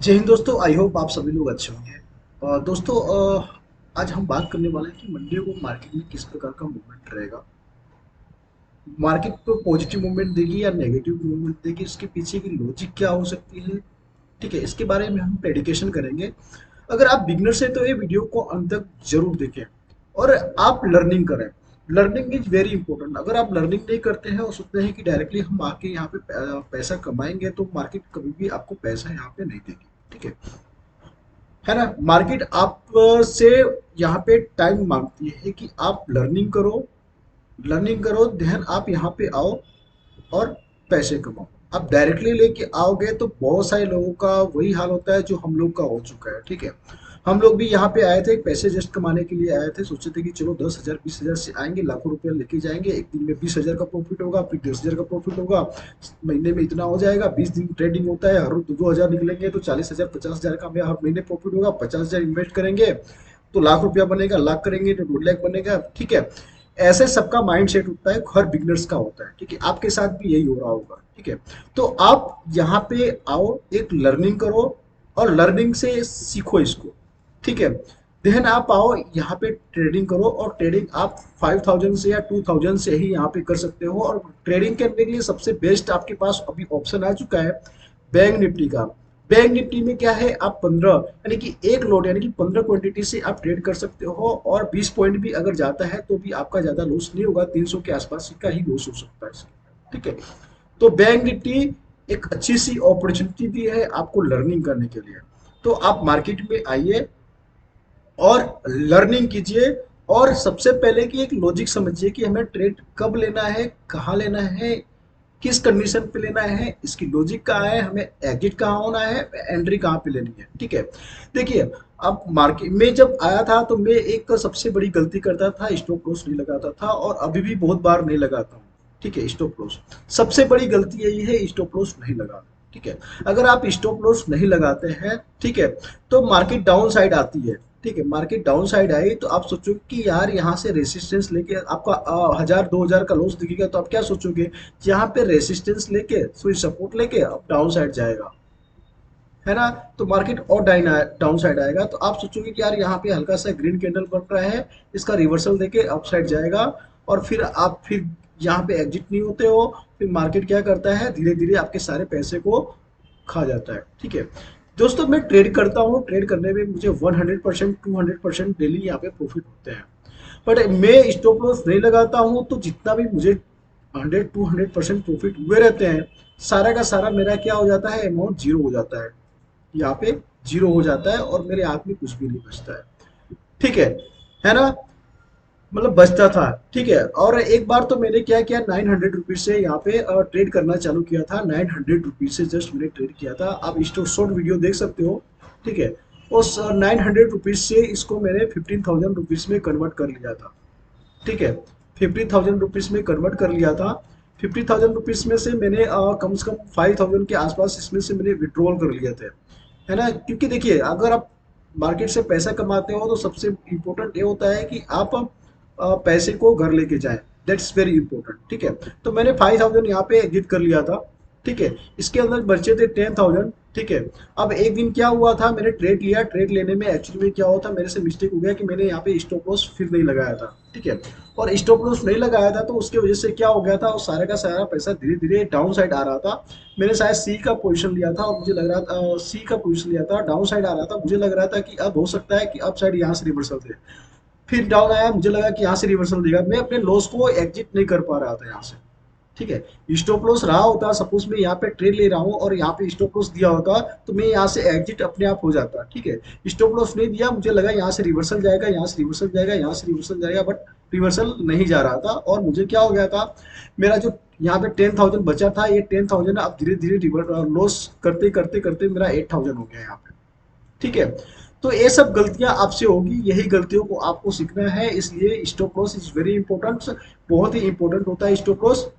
जय हिंद दोस्तों। I hope आप सभी लोग अच्छे होंगे। दोस्तों, आज हम बात करने वाले हैं कि मंडियों को मार्केट में किस प्रकार का मूवमेंट रहेगा। मार्केट को पॉजिटिव मूवमेंट देगी या नेगेटिव मूवमेंट देगी, इसके पीछे की लॉजिक क्या हो सकती है। ठीक है, इसके बारे में हम प्रेडिकेशन करेंगे। अगर आप बिगनर्स हैं तो ये वीडियो को अंत तक जरूर देखें और आप लर्निंग करें। Learning is very important. अगर आप लर्निंग नहीं करते हैं और सोचते हैं कि डायरेक्टली हम आके यहाँ पे पैसा कमाएंगे, तो मार्केट कभी भी आपको पैसा यहाँ पे नहीं देगी। ठीक है, है ना। मार्केट आप से यहाँ पे टाइम मांगती है कि आप लर्निंग करो। लर्निंग करो, देन आप यहाँ पे आओ और पैसे कमाओ। आप डायरेक्टली लेके आओगे तो बहुत सारे लोगों का वही हाल होता है जो हम लोग का हो चुका है। ठीक है, हम लोग भी यहाँ पे आए थे पैसे जस्ट कमाने के लिए आए थे। सोचे थे कि चलो 10,000 20,000 से आएंगे, लाखों रुपया लेके जाएंगे, एक दिन में 20,000 का प्रॉफिट होगा, फिर 10,000 का प्रॉफिट होगा, महीने में इतना हो जाएगा। 20 दिन ट्रेडिंग होता है, हर रोज 2,000 निकलेंगे तो 40,000 50,000 का हमें हर महीने प्रॉफिट होगा। 50,000 इन्वेस्ट करेंगे तो लाख रुपया बनेगा, लाख करेंगे तो 2 लाख बनेगा। ठीक है, ऐसे सबका माइंड सेट होता है, हर बिगनर्स का होता है। ठीक है, आपके साथ भी यही हो रहा होगा। ठीक है, तो आप यहाँ पे आओ, एक लर्निंग करो और लर्निंग से सीखो इसको। ठीक है, देन आप आओ यहाँ पे ट्रेडिंग करो और ट्रेडिंग आप 5,000 से या 2,000 से ही यहाँ पे कर सकते हो। और ट्रेडिंग करने के लिए सबसे बेस्ट आपके पास अभी ऑप्शन आ चुका है बैंक निफ्टी का। बैंक निफ्टी में क्या है, आप 15 यानी कि एक लोड यानी कि 15 क्वांटिटी से आप ट्रेड कर सकते हो और 20 पॉइंट भी अगर जाता है तो भी आपका ज्यादा लॉस नहीं होगा, 300 के आसपास का ही लॉस हो सकता है इसके। ठीक है, तो बैंक निफ्टी एक अच्छी सी अपॉर्चुनिटी भी है आपको लर्निंग करने के लिए। तो आप मार्केट में आइए और लर्निंग कीजिए। और सबसे पहले की एक लॉजिक समझिए कि हमें ट्रेड कब लेना है, कहाँ लेना है, किस कंडीशन पे लेना है, इसकी लॉजिक कहाँ है, हमें एग्जिट कहाँ होना है, एंट्री कहाँ पे लेनी है। ठीक है, देखिए, अब मार्केट में जब आया था तो मैं एक सबसे बड़ी गलती करता था, स्टॉप लॉस नहीं लगाता था और अभी भी बहुत बार नहीं लगाता हूँ। ठीक है, स्टॉप लॉस सबसे बड़ी गलती यही है, स्टॉप लॉस नहीं लगाना। ठीक है, अगर आप स्टॉप लॉस नहीं लगाते हैं, ठीक है, तो मार्केट डाउन साइड आती है। ठीक है, मार्केट डाउन साइड आई तो आप सोचोगे कि यार यहाँ से रेसिस्टेंस लेके आपका 1,000 2,000 का लॉस दिखेगा, तो आप क्या सोचोगे, यहाँ पे रेसिस्टेंस लेके सॉरी सपोर्ट लेके अब डाउन साइड जाएगा, है ना। तो मार्केट और डाउन साइड आएगा तो आप सोचोगे कि यार यहाँ पे हल्का सा ग्रीन कैंडल बन रहा है, इसका रिवर्सल देके अप साइड जाएगा। और फिर यहाँ पे एग्जिट नहीं होते हो। फिर मार्केट क्या करता है, धीरे धीरे आपके सारे पैसे को खा जाता है। ठीक है दोस्तों, मैं ट्रेड करता हूँ, ट्रेड करने में मुझे 100% 200% डेली यहाँ पे प्रॉफिट होते हैं। बट मैं स्टॉप लॉस नहीं लगाता हूँ तो जितना भी मुझे 100 200% प्रॉफिट हुए रहते हैं, सारा का सारा मेरा क्या हो जाता है, अमाउंट जीरो हो जाता है। यहाँ पे जीरो हो जाता है और मेरे हाथ में कुछ भी नहीं बचता है। ठीक है ना, मतलब बचता था। ठीक है, और एक बार तो मैंने क्या किया, 900 रुपीज से यहाँ पे ट्रेड करना चालू किया था। 900 रुपीज से जस्ट मैंने ट्रेड किया था। आप इसको शॉर्ट वीडियो देख सकते हो। ठीक है, उस 900 रुपीज से इसको मैंने 15,000 रुपीज में कन्वर्ट कर लिया था। ठीक है, 50,000 रुपीज में कन्वर्ट कर लिया था। 50,000 रुपीज में से मैंने कम से कम 5,000 के आसपास इसमें से मैंने विड्रॉल कर लिए थे, है ना। क्योंकि देखिए, अगर आप मार्केट से पैसा कमाते हो तो सबसे इम्पोर्टेंट ये होता है कि आप पैसे को घर लेके जाएं। That's very important. ठीक है, तो मैंने 5,000 यहाँ पे एग्जिट कर लिया था। ठीक है, इसके अंदर बचे थे 10,000। ठीक है, अब एक दिन क्या हुआ था, मैंने ट्रेड लिया, ट्रेड लेने में एक्चुअली में क्या हुआ था, मेरे से मिस्टेक हो गया कि मैंने यहाँ पे स्टॉप लॉस फिर नहीं लगाया था। ठीक है, और स्टॉप लॉस नहीं लगाया था तो उसके वजह से क्या हो गया था, वो सारा का सारा पैसा धीरे धीरे डाउन साइड आ रहा था। मैंने शायद सी का पोजीशन लिया था और मुझे लग रहा था, सी का पोजीशन लिया था, डाउन साइड आ रहा था, मुझे लग रहा था कि अब हो सकता है कि अप साइड यहाँ से रिवर्सल दे। फिर डाउन आया, मुझे लगा कि यहाँ से रिवर्सल देगा, मैं अपने लॉस को एग्जिट नहीं कर पा रहा था यहाँ से। ठीक है, स्टॉप लॉस रहा होता, सपोज मैं यहाँ पे ट्रेड ले रहा हूँ और यहाँ पे स्टॉप लॉस दिया होता तो मैं यहाँ से एग्जिट अपने आप हो जाता। ठीक है, स्टॉप लॉस नहीं दिया, मुझे लगा यहाँ से रिवर्सल जाएगा, यहाँ से रिवर्सल जाएगा, यहाँ से रिवर्सल जाएगा, बट रिवर्सल नहीं जा रहा था और मुझे क्या हो गया था, मेरा जो यहाँ पे 10,000 बचा था, ये 10,000 अब धीरे धीरे लॉस करते करते करते मेरा 8,000 हो गया यहाँ पे। ठीक है, तो ये सब गलतियां आपसे होगी, यही गलतियों को आपको सीखना है, इसलिए stop loss is very important, बहुत ही इंपॉर्टेंट होता है स्टॉप लॉस।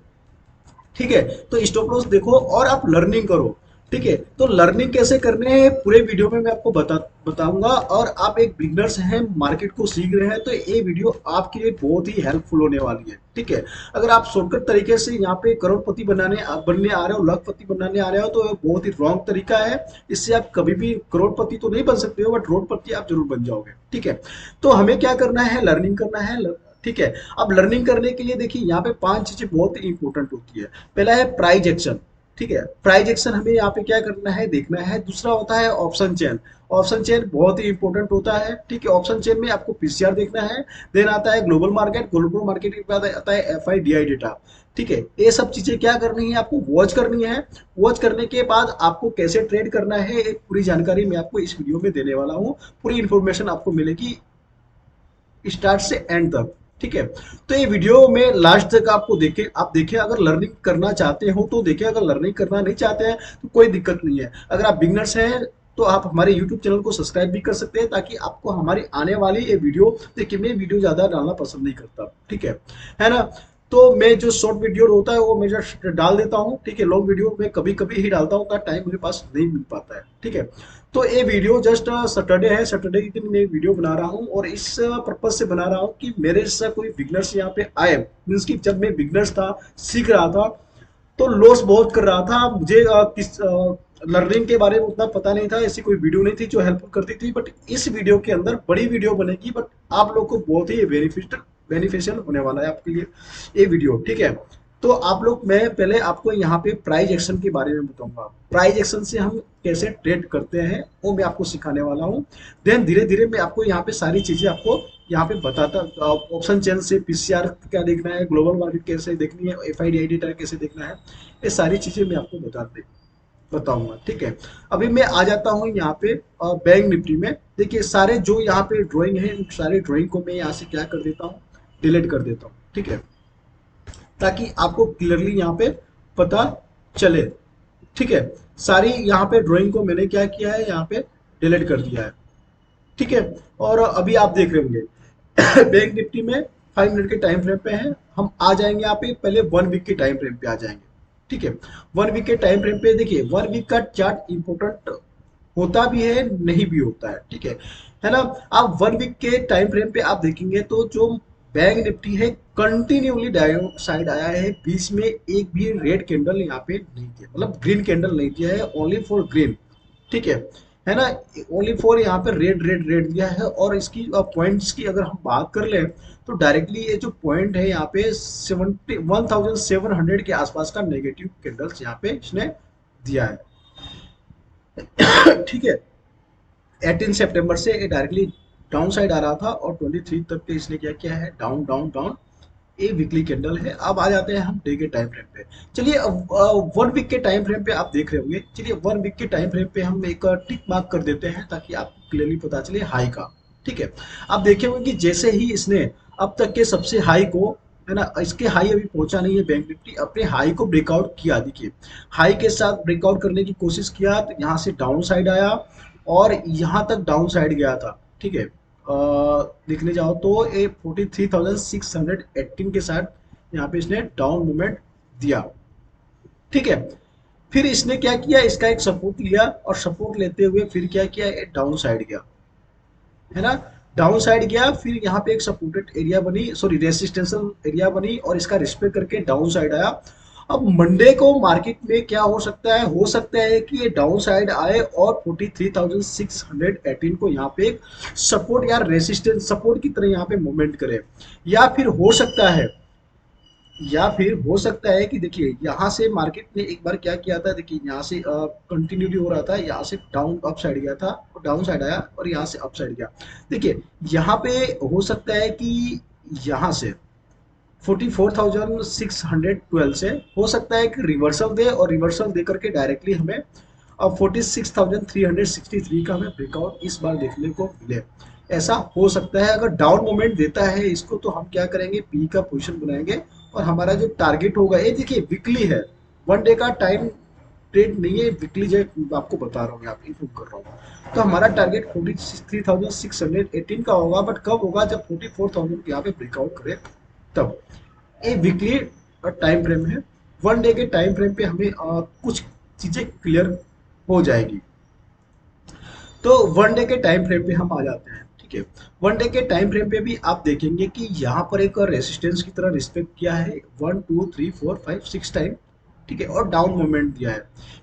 ठीक है, तो स्टॉप लॉस देखो और आप लर्निंग करो। ठीक है। तो लर्निंग कैसे करने हैं पूरे वीडियो में मैं आपको बताऊंगा। और आप एक बिगनर्स हैं, मार्केट को सीख रहे हैं, तो ये वीडियो आपके लिए बहुत ही हेल्पफुल होने वाली है। ठीक है। अगर आप शॉर्टकट तरीके से यहाँ पे करोड़पति बनने आ रहे हो, लखपति बनाने आ रहे हो, तो ये बहुत ही रॉन्ग तरीका है। इससे आप कभी भी करोड़पति तो नहीं बन सकते हो, बट रोडपति आप जरूर बन जाओगे। ठीक है। तो हमें क्या करना है, लर्निंग करना है। ठीक है। अब लर्निंग करने के लिए देखिए यहाँ पे 5 चीजें बहुत ही इंपॉर्टेंट होती है। पहला है प्राइज एक्शन। ठीक है। प्राइज एक्शन हमें यहाँ पे क्या करना है, देखना है। दूसरा होता है ऑप्शन चेन। ऑप्शन चेन बहुत ही इंपॉर्टेंट होता है। ठीक है। ऑप्शन चेन में आपको पीसीआर देखना है। देन आता है ग्लोबल मार्केट। ग्लोबल मार्केट के बाद आता है एफआईडीआई डेटा। ठीक है। ये सब चीजें क्या करनी है, आपको वॉच करनी है। वॉच करने के बाद आपको कैसे ट्रेड करना है, एक पूरी जानकारी मैं आपको इस वीडियो में देने वाला हूँ। पूरी इंफॉर्मेशन आपको मिलेगी स्टार्ट से एंड तक। ठीक है। तो ये वीडियो में लास्ट तक आपको देखे, आप देखें। अगर लर्निंग करना चाहते हो तो देखें, अगर लर्निंग करना नहीं चाहते हैं तो कोई दिक्कत नहीं है। अगर आप बिगनर्स हैं तो आप हमारे यूट्यूब चैनल को सब्सक्राइब भी कर सकते हैं, ताकि आपको हमारी आने वाली ये वीडियो, देखिए मैं वीडियो ज्यादा डालना पसंद नहीं करता। ठीक है ना। तो मैं जो शॉर्ट वीडियो होता है वो मैं जस्ट डाल देता हूँ। ठीक है। लॉन्ग वीडियो में कभी कभी ही डालता हूँ, टाइम मेरे पास नहीं मिल पाता है। ठीक है। तो ये वीडियो जस्ट सैटरडे है, सैटरडे के दिन मैं एक वीडियो बना रहा हूँ, और इस पर्पज से बना रहा हूँ कि मेरे जैसा कोई बिगनर्स यहाँ पे आए। मीन्स कि जब मैं बिगनर्स था, सीख रहा था, तो लॉस बहुत कर रहा था। मुझे किस लर्निंग के बारे में उतना पता नहीं था, ऐसी कोई वीडियो नहीं थी जो हेल्प करती थी। बट इस वीडियो के अंदर बड़ी वीडियो बनेगी, बट आप लोग को बहुत ही बेनिफिशियल होने वाला है आपके लिए ये वीडियो। ठीक है। तो आप लोग, मैं पहले आपको यहाँ पे प्राइज एक्शन के बारे में बताऊंगा। प्राइज एक्शन से हम कैसे ट्रेड करते हैं वो मैं आपको सिखाने वाला हूँ। देन धीरे धीरे मैं आपको यहाँ पे सारी चीजें आपको यहाँ पे बताता। ऑप्शन चेन से पीसीआर क्या देखना है, ग्लोबल मार्केट कैसे देखनी है, एफआईडीआई डेटा कैसे देखना है, ये सारी चीजें मैं आपको बताऊंगा। ठीक है। अभी मैं आ जाता हूँ यहाँ पे बैंक निफ्टी में। देखिए सारे जो यहाँ पे ड्राइंग है, उन सारे ड्राइंग को मैं यहाँ से क्या कर देता हूँ, डिलीट कर देता हूँ। ठीक है। ताकि आपको क्लियरली यहाँ पे पता चले। ठीक है। सारी यहाँ पे ड्राइंग को मैंने क्या किया है, यहाँ पे डिलीट कर दिया है। ठीक है। और अभी आप देख रहे होंगे बैंक निफ्टी में 5 मिनट के टाइम फ्रेम पे है। हम आ जाएंगे यहाँ पे, पहले 1 वीक के टाइम फ्रेम पे आ जाएंगे। ठीक है। 1 वीक के टाइम फ्रेम पे देखिए, 1 वीक का चार्ट इंपॉर्टेंट होता भी है, नहीं भी होता है। ठीक है ना। आप 1 वीक के टाइम फ्रेम पे आप देखेंगे तो जो बैंक निफ्टी है, कंटिन्यूली डाउन साइड आया है। बीच में एक भी रेड कैंडल यहाँ पे नहीं दिया, मतलब ग्रीन कैंडल नहीं दिया है, ओनली फॉर ग्रीन। ठीक है ना। ओनली फॉर यहाँ पे रेड रेड रेड दिया है। और इसकी पॉइंट्स की अगर हम बात कर ले, तो डायरेक्टली ये जो पॉइंट है यहाँ पे 1700 के आसपास का नेगेटिव कैंडल्स यहाँ पे इसने दिया है। ठीक है। 18 सितंबर से ये डायरेक्टली डाउन साइड आ रहा था, और 23 तक के इसने क्या किया है, डाउन डाउन डाउन। ये वीकली कैंडल है। अब आ जाते हैं हम डे के टाइम फ्रेम पे। चलिए, 1 वीक के टाइम फ्रेम पे आप देख रहे होंगे। चलिए 1 वीक के टाइम फ्रेम पे हम एक टिक मार्क कर देते हैं, ताकि आपको क्लियरली पता चले हाई का। ठीक है। आप देखे होंगे कि जैसे ही इसने अब तक के सबसे हाई को, है ना, इसके हाई अभी पहुंचा नहीं है, बैंक निफ्टी अपने हाई को ब्रेकआउट किया। देखिए हाई के साथ ब्रेकआउट करने की कोशिश किया, तो यहाँ से डाउन साइड आया, और यहाँ तक डाउन साइड गया था। ठीक है। देखने जाओ तो ये 43,618 के साथ यहाँ पे इसने डाउन मूवमेंट दिया। ठीक है। फिर इसने क्या किया, इसका एक सपोर्ट लिया, और सपोर्ट लेते हुए फिर क्या किया, ये डाउन साइड गया, है ना। डाउन साइड गया, फिर यहाँ पे एक सपोर्टेड एरिया बनी, सॉरी रेसिस्टेंशियल एरिया बनी, और इसका रिस्पेक्ट करके डाउन साइड आया। अब मंडे को मार्केट में क्या हो सकता है कि ये डाउन साइड आए, और 43,618 को यहाँ पे एक सपोर्ट या रेसिस्टेंस सपोर्ट की तरह यहाँ पे मूवमेंट करे। या फिर हो सकता है, कि देखिए यहाँ से मार्केट ने एक बार क्या किया था, देखिए यहाँ से कंटिन्यूटी हो रहा था, यहाँ से डाउन अप साइड गया था, और डाउन साइड आया, और यहाँ से अप साइड गया। देखिए यहाँ पे हो सकता है कि यहाँ से 44,612 से हो सकता है कि रिवर्सल दे, और रिवर्सल दे करके डायरेक्टली हमें अब 46,363 का हमें ब्रेकआउट इस बार देखने को मिले। ऐसा हो सकता है। अगर डाउन मोमेंट देता है इसको, तो हम क्या करेंगे, पी का पोजीशन बनाएंगे, और हमारा जो टारगेट होगा, ये देखिए वीकली है, 1 डे का टाइम ट्रेड नहीं है, वीकली जो आपको बता रहा हूँ, आप इन्फॉर्म कर रहा हूँ। तो हमारा टारगेट 43,618 का होगा, बट कब होगा, जब 44,000 यहाँ पे ब्रेकआउट करे तब। ये वीकली टाइम फ्रेम है। 1 डे के टाइम फ्रेम पे हमें कुछ चीजें क्लियर हो जाएगी। तो वन डे के टाइम फ्रेम पे हम आ जाते हैं, ठीक है। वन डे के टाइम फ्रेम पे भी आप देखेंगे कि यहाँ पर एक रेसिस्टेंस की तरह रिस्पेक्ट किया है 1 2 3 4 5 6 टाइम, ठीक है, और डाउन मोमेंट दिया है।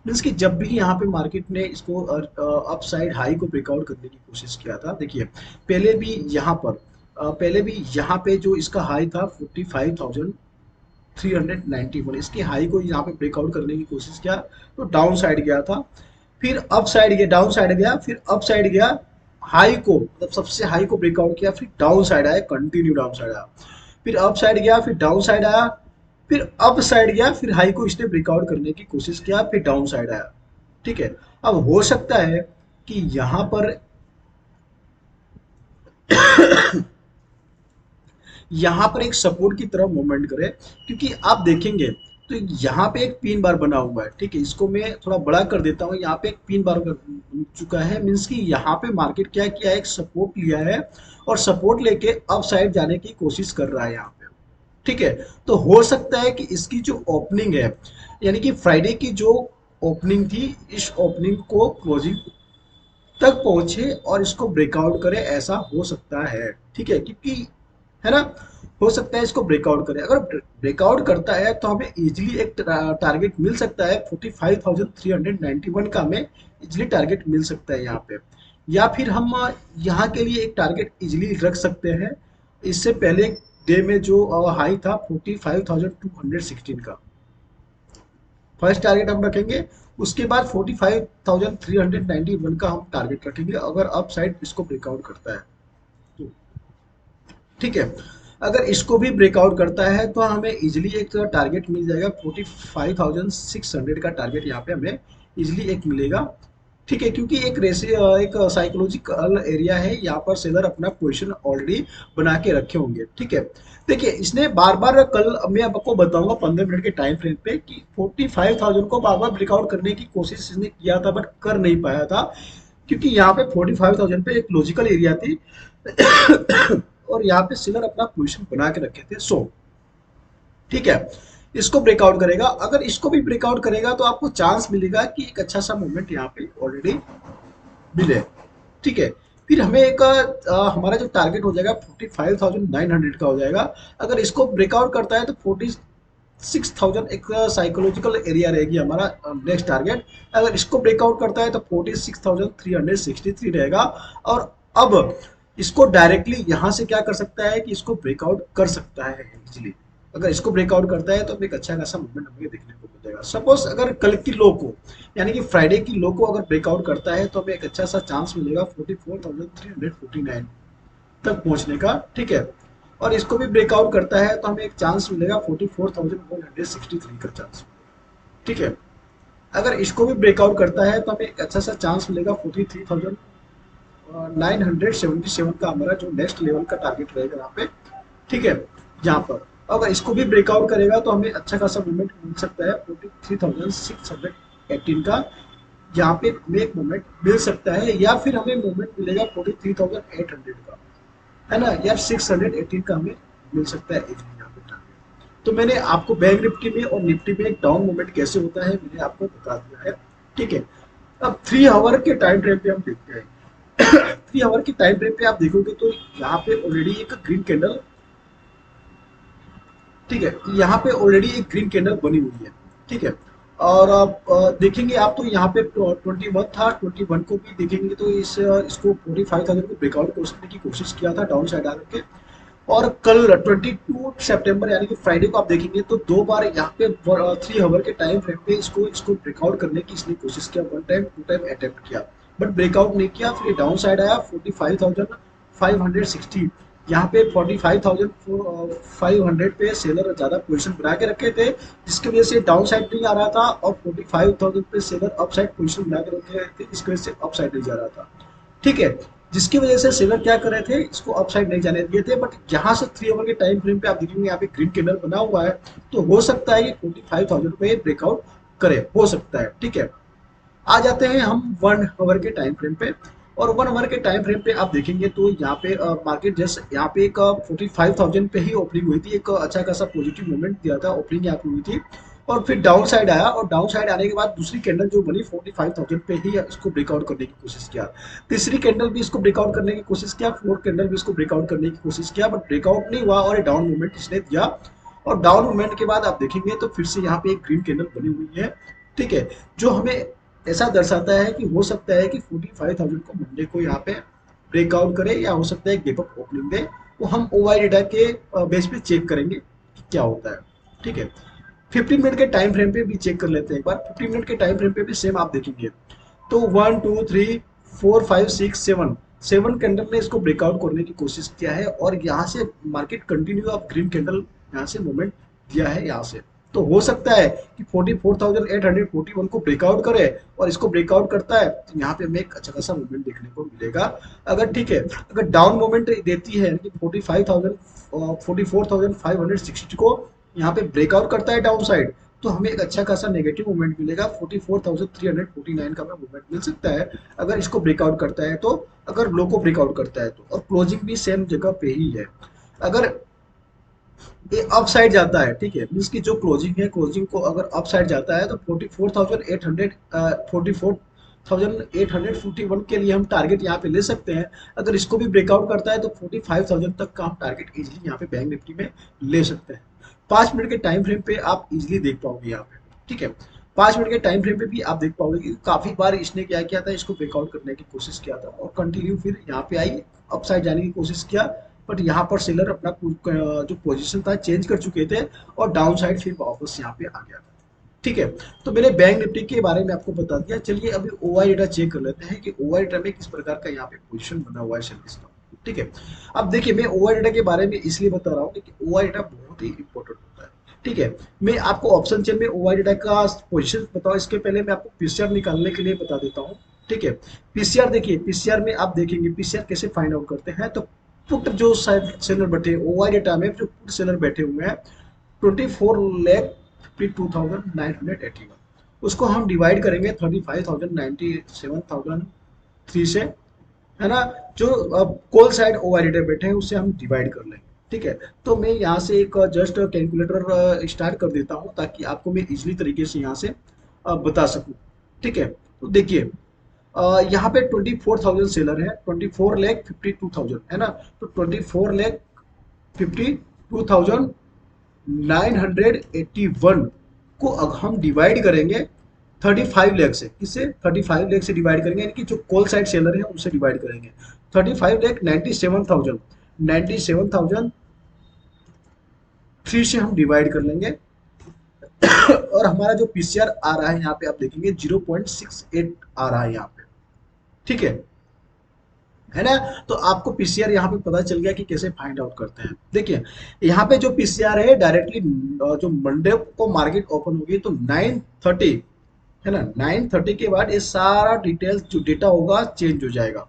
मीन्स कि जब भी यहाँ पे मार्केट ने इसको अप साइड हाई को ब्रेकआउट करने की कोशिश किया था, देखिए पहले भी यहाँ पर पहले भी यहाँ पे जो इसका हाई था 45,391, इसके हाई को यहाँ पे ब्रेकआउट करने की कोशिश किया तो डाउन साइड गया था, फिर अप साइड गया, डाउन साइड गया, फिर अप साइड गया, हाई को मतलब सबसे हाई को ब्रेकआउट किया, फिर डाउन साइड आया, कंटिन्यू डाउन साइड आया, फिर अप साइड गया, फिर डाउन साइड आया, फिर अप साइड गया, फिर हाई को इसने ब्रेकआउट करने की कोशिश किया, फिर डाउन साइड आया, ठीक है। अब हो सकता है कि यहाँ पर एक सपोर्ट की तरह मूवमेंट करे, क्योंकि आप देखेंगे तो यहाँ पे एक पिन बार बना हुआ है, ठीक है, इसको मैं थोड़ा बड़ा कर देता हूँ, यहाँ पे एक पिन बार बन चुका है, मीन्स कि यहाँ पे मार्केट क्या किया है, एक सपोर्ट लिया है और सपोर्ट लेके अप साइड जाने की कोशिश कर रहा है यहाँ पे, ठीक है। तो हो सकता है कि इसकी जो ओपनिंग है, यानी कि फ्राइडे की जो ओपनिंग थी, इस ओपनिंग को क्लोजिंग तक पहुंचे और इसको ब्रेकआउट करे, ऐसा हो सकता है, ठीक है, क्योंकि है ना, हो सकता है इसको ब्रेकआउट करे। अगर ब्रेकआउट करता है तो हमें इजीली एक टारगेट मिल सकता है 45,391 का, हमें इजीली टारगेट मिल सकता है यहाँ पे, या फिर हम यहाँ के लिए एक टारगेट इजीली रख सकते हैं। इससे पहले डे में जो हाई था 45,216 का, फर्स्ट टारगेट हम रखेंगे, उसके बाद 45,391 का हम टारगेट रखेंगे अगर अप साइड इसको ब्रेकआउट करता है तो, ठीक है। अगर इसको भी ब्रेकआउट करता है तो हमें इजिली एक टारगेट मिल जाएगा 45,600 का टारगेट, यहाँ पे हमें इजिली एक मिलेगा, ठीक है, क्योंकि एक साइकोलॉजिकल एरिया है, यहाँ पर सेलर अपना पोजीशन ऑलरेडी बना के रखे होंगे, ठीक है। देखिए इसने बार बार, कल मैं आपको बताऊंगा 15 मिनट के टाइम फ्रेम पे कि 45,000 को बार बार ब्रेकआउट करने की कोशिश इसने किया था बट कर नहीं पाया था, क्योंकि यहाँ पे 45,000 पे एक लॉजिकल एरिया थी और यहाँ पे सेलर अपना पोजीशन बना के रखे थे, सो ठीक है, इसको ब्रेकआउट करेगा। अगर इसको भी ब्रेकआउट करेगा तो आपको चांस मिलेगा कि एक अच्छा सा मूवमेंट यहाँ पे ऑलरेडी मिले, ठीक है। फिर हमें एक हमारा जो टारगेट हो जाएगा 45,900 का हो जाएगा। अगर इसको ब्रेकआउट करता है तो 46,000 एक साइकोलॉजिकल एरिया रहेगी हमारा नेक्स्ट टारगेट। अगर इसको ब्रेकआउट करता है तो 46,363 रहेगा। और अब इसको डायरेक्टली यहाँ से क्या कर सकता है कि इसको ब्रेकआउट कर सकता है इजिली। अगर इसको ब्रेकआउट करता है तो एक अच्छा खासा मूवमेंट हमें देखने को मिल जाएगा। सपोज अगर कल की लो को, यानी कि फ्राइडे की लो को अगर ब्रेकआउट करता है तो हमें एक अच्छा सा चांस मिलेगा 44,349 तक पहुंचने का, ठीक है। और इसको भी ब्रेकआउट करता है तो हमें एक चांस मिलेगा 44,163 का चांस, ठीक है। अगर इसको भी ब्रेकआउट करता है तो हमें एक अच्छा सा चांस मिलेगा 43,977 का, हमारा जो नेक्स्ट लेवल का टारगेट रहेगा यहाँ पे, ठीक है। यहाँ पर अगर इसको भी ब्रेकआउट करेगा तो हमें अच्छा खासा मूवमेंट मिल सकता है 43,618 का, यहाँ पे हमें एक मूवमेंट मिल सकता है, या फिर हमें मूवमेंट मिलेगा 43,800 का, है ना, या 618 का हमें मिल सकता है यहाँ पे टारगेट। तो मैंने आपको बैंक निफ्टी में और निफ्टी में एक डाउन मूवमेंट कैसे होता है मैंने आपको बता दिया है, ठीक है। अब 3 आवर के टाइम फ्रेम पे हम देखते हैं। 3 आवर के टाइम फ्रेम पे आप देखोगे तो यहाँ पे ऑलरेडी एक ग्रीन कैंडल, ठीक है, यहाँ पे ऑलरेडी एक ग्रीन कैंडल बनी हुई है, ठीक है। और आप देखेंगे आप तो यहाँ पे 21 था, 21 को भी देखेंगे तो इसको 45,000 को ब्रेकआउट करने की कोशिश किया था डाउन साइड आकर के। और कल 22 सितंबर यानी कि फ्राइडे को आप देखेंगे तो 2 बार यहाँ पे 3 आवर के टाइम फ्रेम पे इसको इसको ब्रेकआउट करने की इसने कोशिश किया, 1 टाइम 2 टाइम अटेम्प्ट किया बट ब्रेकआउट नहीं किया। फिर डाउन साइड आया 45,560, यहाँ पे 45,500 पे सेलर ज्यादा पोजीशन बना के रखे थे, जिसकी वजह से डाउन साइड नहीं आ रहा था, और 45,000 पे सेलर अप साइड पोजीशन बना के रखे थे, इसकी वजह से अप साइड नहीं जा रहा था, ठीक है। जिसकी वजह से सेलर क्या कर रहे थे, इसको अपसाइड नहीं जाने दिए थे। बट यहाँ से 3 आवर के टाइम फ्रेम पे आप देखेंगे यहाँ पे ग्रीन कैंडल बना हुआ है, तो हो सकता है कि 45,000 पे ब्रेकआउट करे, हो सकता है, ठीक है। आ जाते हैं हम 1 आवर के टाइम फ्रेम पे। और 1 आवर के टाइम फ्रेम पे आप देखेंगे तो यहाँ पे मार्केट जस्ट यहाँ पे एक 45,000 पे ही ओपनिंग हुई थी, एक अच्छा खासा पॉजिटिव मूवमेंट दिया था, ओपनिंग यहाँ पे हुई थी। और फिर डाउन साइड आया, और डाउन साइड आने के बाद दूसरी कैंडल जो बनी 45,000 पे ही इसको ब्रेकआउट करने की कोशिश किया। तीसरी कैंडल भी इसको ब्रेकआउट करने की कोशिश किया, फोर्थ कैंडल भी इसको ब्रेकआउट करने की कोशिश किया, बट ब्रेकआउट नहीं हुआ और डाउन मूवमेंट इसने दिया। और डाउन मूवमेंट के बाद आप देखेंगे तो फिर से यहाँ पे एक ग्रीन कैंडल बनी हुई है, ठीक है, जो हमें ऐसा दर्शाता है कि हो सकता है कि 45,000 को मंडे को यहाँ पे ब्रेकआउट करे, या हो सकता है गैप अप ओपनिंग दे। वो हम ओवाई डेटा के बेस पे चेक करेंगे कि क्या होता है, ठीक है। 15 मिनट के टाइम फ्रेम पे भी चेक कर लेते हैं एक बार। 15 मिनट के टाइम फ्रेम पे भी सेम आप देखेंगे तो 1 2 3 4 5 6 7 7 कैंडल ने इसको ब्रेकआउट करने की कोशिश किया है, और यहाँ से market continue of green candle यहाँ से मूवमेंट दिया है यहाँ से। तो हो सकता है कि 44,841 को ब्रेकआउट करे, और इसको ब्रेकआउट करता है तो यहाँ पे हमें एक अच्छा खासा मूवमेंट देखने को मिलेगा। अगर ठीक है, अगर डाउन मूवमेंट देती है कि 44,560 को यहाँ पे ब्रेकआउट करता है डाउन साइड, तो हमें एक अच्छा खासा नेगेटिव मूवमेंट मिलेगा, 44,349 का मूवमेंट मिल सकता है अगर इसको ब्रेकआउट करता है तो। अगर लो को ब्रेकआउट करता है तो, और क्लोजिंग भी सेम जगह पे ही है। अगर ये अप साइड जाता है, ठीक है, मीन्स की जो क्लोजिंग है, क्लोजिंग को अगर अप साइड जाता है तो 44,841 के लिए हम टारगेट यहाँ पे ले सकते हैं। अगर इसको भी ब्रेकआउट करता है तो 45,000 तक का हम टारगेट इजीली यहाँ पे बैंक निफ्टी में ले सकते हैं। 5 मिनट के टाइम फ्रेम पे आप इजीली देख पाओगे यहाँ पे, ठीक है। 5 मिनट के टाइम फ्रेम पे भी आप देख पाओगे कि काफी बार इसने क्या किया था, इसको ब्रेकआउट करने की कोशिश किया था, और कंटिन्यू फिर यहाँ पे आई, अप साइड जाने की कोशिश किया, बट यहाँ पर सेलर अपना जो पोजीशन था चेंज कर चुके थे, और डाउन साइड फिर वापस यहाँ पे आ गया था, ठीक है। तो मैंने बैंक निफ्टी के बारे में आपको बता दिया। चलिए अभी ओआई डेटा चेक कर लेते हैं कि ओआई डेटा में किस प्रकार का यहाँ पे पोजीशन बना हुआ है सेलर्स का, ठीक है। अब देखिए, मैं ओआई डेटा के बारे में इसलिए बता रहा हूँ कि ओआई डेटा बहुत ही इंपॉर्टेंट होता है, ठीक है। मैं आपको ऑप्शन चेन में ओआई डेटा का पोजीशन बताऊँ, इसके पहले मैं आपको पीसीआर निकालने के लिए बता देता हूँ, ठीक है। पीसीआर देखिए, पीसीआर में आप देखेंगे पीसीआर कैसे फाइंड आउट करते हैं। तो पुट जो सेलर बैठे ओआई डेटा में, जो पुट सेलर बैठे हुए हैं 24,52,981, उसको हम डिवाइड करेंगे 35,097,003 से, है ना। जो कॉल साइड ओआई डेटा बैठे हैं उससे हम डिवाइड कर लेंगे, ठीक है। तो मैं यहाँ से एक जस्ट कैलकुलेटर स्टार्ट कर देता हूँ ताकि आपको मैं इजली तरीके से यहाँ से बता सकूँ, ठीक है। तो देखिए, यहाँ पे 24,000 सेलर है, 24,52,000 है ना। तो 24,52,981 को अगर हम डिवाइड करेंगे 35 लाख से, किससे 35 लाख से डिवाइड करेंगे, यानी कि जो कॉल साइड सेलर है उनसे डिवाइड करेंगे। 35,97,000 से हम डिवाइड कर लेंगे, और हमारा जो पीसीआर आ रहा है यहाँ पे आप देखेंगे 0.68 आ रहा है यहाँ पे, ठीक है ना। तो आपको पीसीआर यहाँ पे पता चल गया कि कैसे फाइंड आउट करते हैं। देखिए, यहाँ पे जो पीसीआर है डायरेक्टली जो मंडे को मार्केट ओपन होगी तो 9:30, है ना, 9:30 के बाद ये सारा डिटेल्स जो डेटा होगा चेंज हो जाएगा।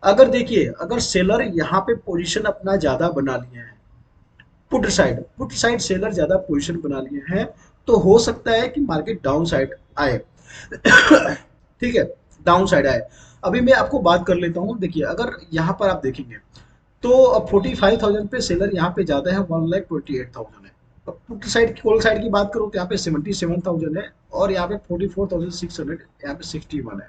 अगर देखिए, अगर सेलर यहाँ पे पोजीशन अपना ज्यादा बना लिए हैं, पुट साइड सेलर ज्यादा पोजीशन बना लिए हैं, तो हो सकता है कि मार्केट डाउन साइड आए ठीक है, डाउन साइड आए। अभी मैं आपको बात कर लेता हूँ। देखिए, अगर यहाँ पर आप देखेंगे तो 45,000 पे सेलर यहाँ पे ज्यादा है, 1,28,000 है। अब पुट साइड कॉल साइड की बात करूँ तो यहाँ पे 77,000 है, और यहाँ पे 44,600, यहाँ पे 61 है।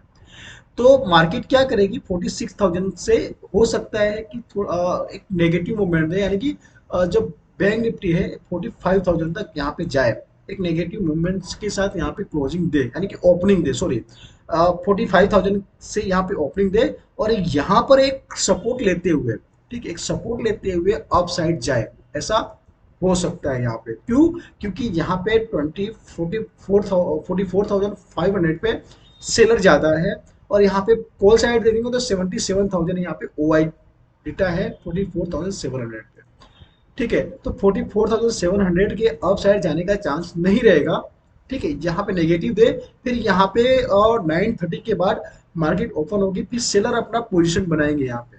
तो मार्केट क्या करेगी, 46,000 से हो सकता है कि थोड़ा एक नेगेटिव मूवमेंट है, यानी कि जब बैंक निफ्टी है 45,000 तक यहाँ पे जाए, एक नेगेटिव मूवमेंट्स के साथ यहाँ पे क्लोजिंग दे, यानी कि ओपनिंग दे, सॉरी, 45,000 से यहाँ पे ओपनिंग दे, और यहाँ पर एक सपोर्ट लेते हुए, ठीक है, एक सपोर्ट लेते हुए अप साइड जाए, ऐसा हो सकता है यहाँ पे। क्यों? क्योंकि यहाँ पे 44,500 पे सेलर ज्यादा है, और यहाँ पे कॉल साइड देखेंगे तो 77,000 यहाँ पे ओआई डेटा है 44,700 पे, ठीक है। तो 44,700 के अप साइड जाने का चांस नहीं रहेगा, ठीक है। यहाँ पे नेगेटिव दे, फिर यहाँ पे और 9:30 के बाद मार्केट ओपन होगी, फिर सेलर अपना पोजीशन बनाएंगे यहाँ पे,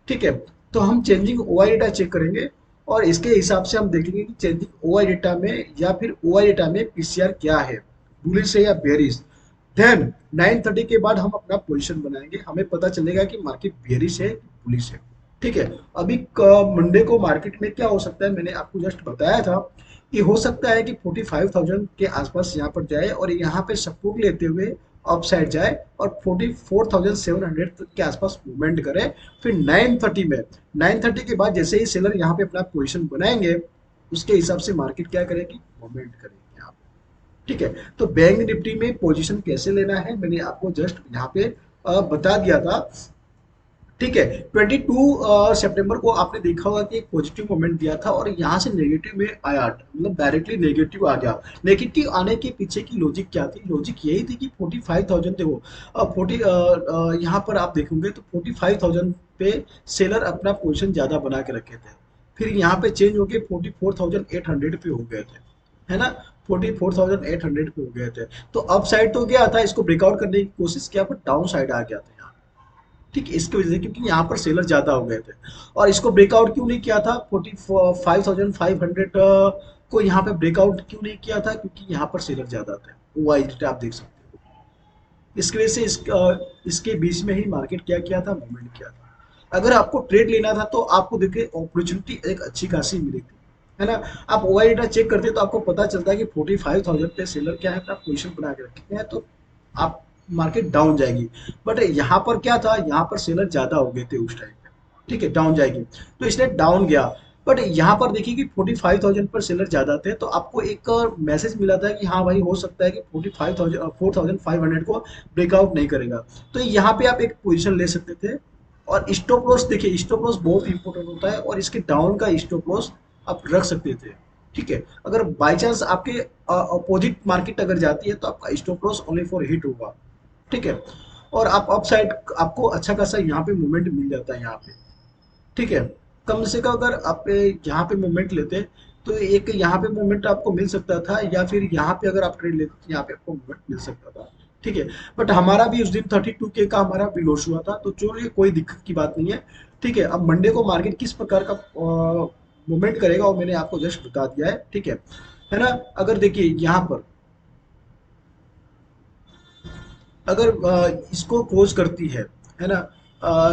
ठीक है। तो हम चेंजिंग ओआई डेटा चेक करेंगे, और इसके हिसाब से हम देखेंगे कि चेंजिंग ओआई डेटा में या फिर ओआई डेटा में पीसीआर क्या है, बुलिश है या बेरिश। देन 9:30 के बाद हम अपना पोजीशन बनाएंगे, हमें पता चलेगा कि मार्केट बेरिश है कि बुलिश है, ठीक है। अभी मंडे को मार्केट में क्या हो सकता है, मैंने आपको जस्ट बताया था कि हो सकता है कि 45,000 के आसपास यहाँ पर जाए और यहाँ पे सपोर्ट लेते हुए अप साइड जाए और 44,700 के आसपास मूवमेंट करे। फिर 930 में, 930 के बाद जैसे ही सेलर यहाँ पे अपना पोजीशन बनाएंगे, उसके हिसाब से मार्केट क्या करेगी, मूवमेंट करेगी यहाँ पे। ठीक है। तो बैंक निफ्टी में पोजीशन कैसे लेना है मैंने आपको जस्ट यहाँ पे बता दिया था। ठीक है। 22 सितंबर को आपने देखा होगा कि एक पॉजिटिव मोमेंट दिया था और यहाँ से नेगेटिव में आया, मतलब डायरेक्टली नेगेटिव आ गया। नेगेटिव आने के पीछे की लॉजिक क्या थी, लॉजिक यही थी कि 45,000 देखो, यहाँ पर आप देखोगे तो 45,000 पे सेलर अपना पोजीशन ज्यादा बना के रखे थे। फिर यहाँ पे चेंज होके 44,800 पे हो गए थे, है ना। 44,800 पे हो गए थे। तो अप साइड तो गया था, इसको ब्रेकआउट करने की कोशिश किया, पर डाउन साइड आ गया था यहाँ। ठीक है, इसकी वजह से क्योंकि यहाँ पर सेलर ज्यादा हो गए थे। और इसको ब्रेकआउट क्यों नहीं किया था 45,500 को, यहाँ पे ब्रेकआउट क्यों नहीं किया था, क्योंकि यहाँ पर सेलर ज्यादा थे। वो आप देख सकते हो। इसकी वजह से इसके बीच में ही मार्केट क्या किया था, मूवमेंट किया था। अगर आपको ट्रेड लेना था तो आपको देखिए अपॉर्चुनिटी एक अच्छी खासी मिली थी, है ना। आप ओआई डेटा चेक करते तो आपको पता चलता है कि 45,000 पे सेलर क्या है, अपना पोजीशन बना के रखे हैं, तो आप मार्केट डाउन जाएगी। बट यहाँ पर क्या था, यहाँ पर सेलर ज्यादा हो गए थे उस टाइम पे। ठीक है, डाउन जाएगी, तो इसलिए डाउन गया। बट यहाँ पर देखिए कि 45,000 पर सेलर ज्यादा थे, तो आपको एक मैसेज मिला था कि हाँ भाई हो सकता है कि 45,000 4,500 को ब्रेकआउट नहीं करेगा। तो यहाँ पे आप एक पोजीशन ले सकते थे। और स्टॉप लॉस देखिए, स्टॉप लॉस बहुत इंपॉर्टेंट होता है और इसके डाउन का स्टॉप लॉस आप रख सकते थे। ठीक है, अगर बाई चांस आपके अपोजिट मार्केट अगर जाती है तो आपका stop loss only for hit होगा। ठीक है। और आप अप साइड आपको अच्छा खासा यहाँ पे मूवमेंट मिल जाता है यहाँ पे। ठीक है। कम से कम अगर आप यहाँ पे मूवमेंट लेते तो एक यहाँ पे मूवमेंट आपको मिल सकता था, या फिर यहाँ पे अगर आप ट्रेड लेते तो यहाँ पे आपको मूवमेंट मिल सकता था। ठीक है। बट हमारा भी उस दिन 32K का हमारा भी लॉस हुआ था, तो चलिए कोई दिक्कत की बात नहीं है। ठीक है, अब मंडे को मार्केट किस प्रकार का मूवमेंट करेगा वो मैंने आपको जस्ट बता दिया है। ठीक है ना। अगर देखिए यहाँ पर अगर इसको क्लोज करती है ना,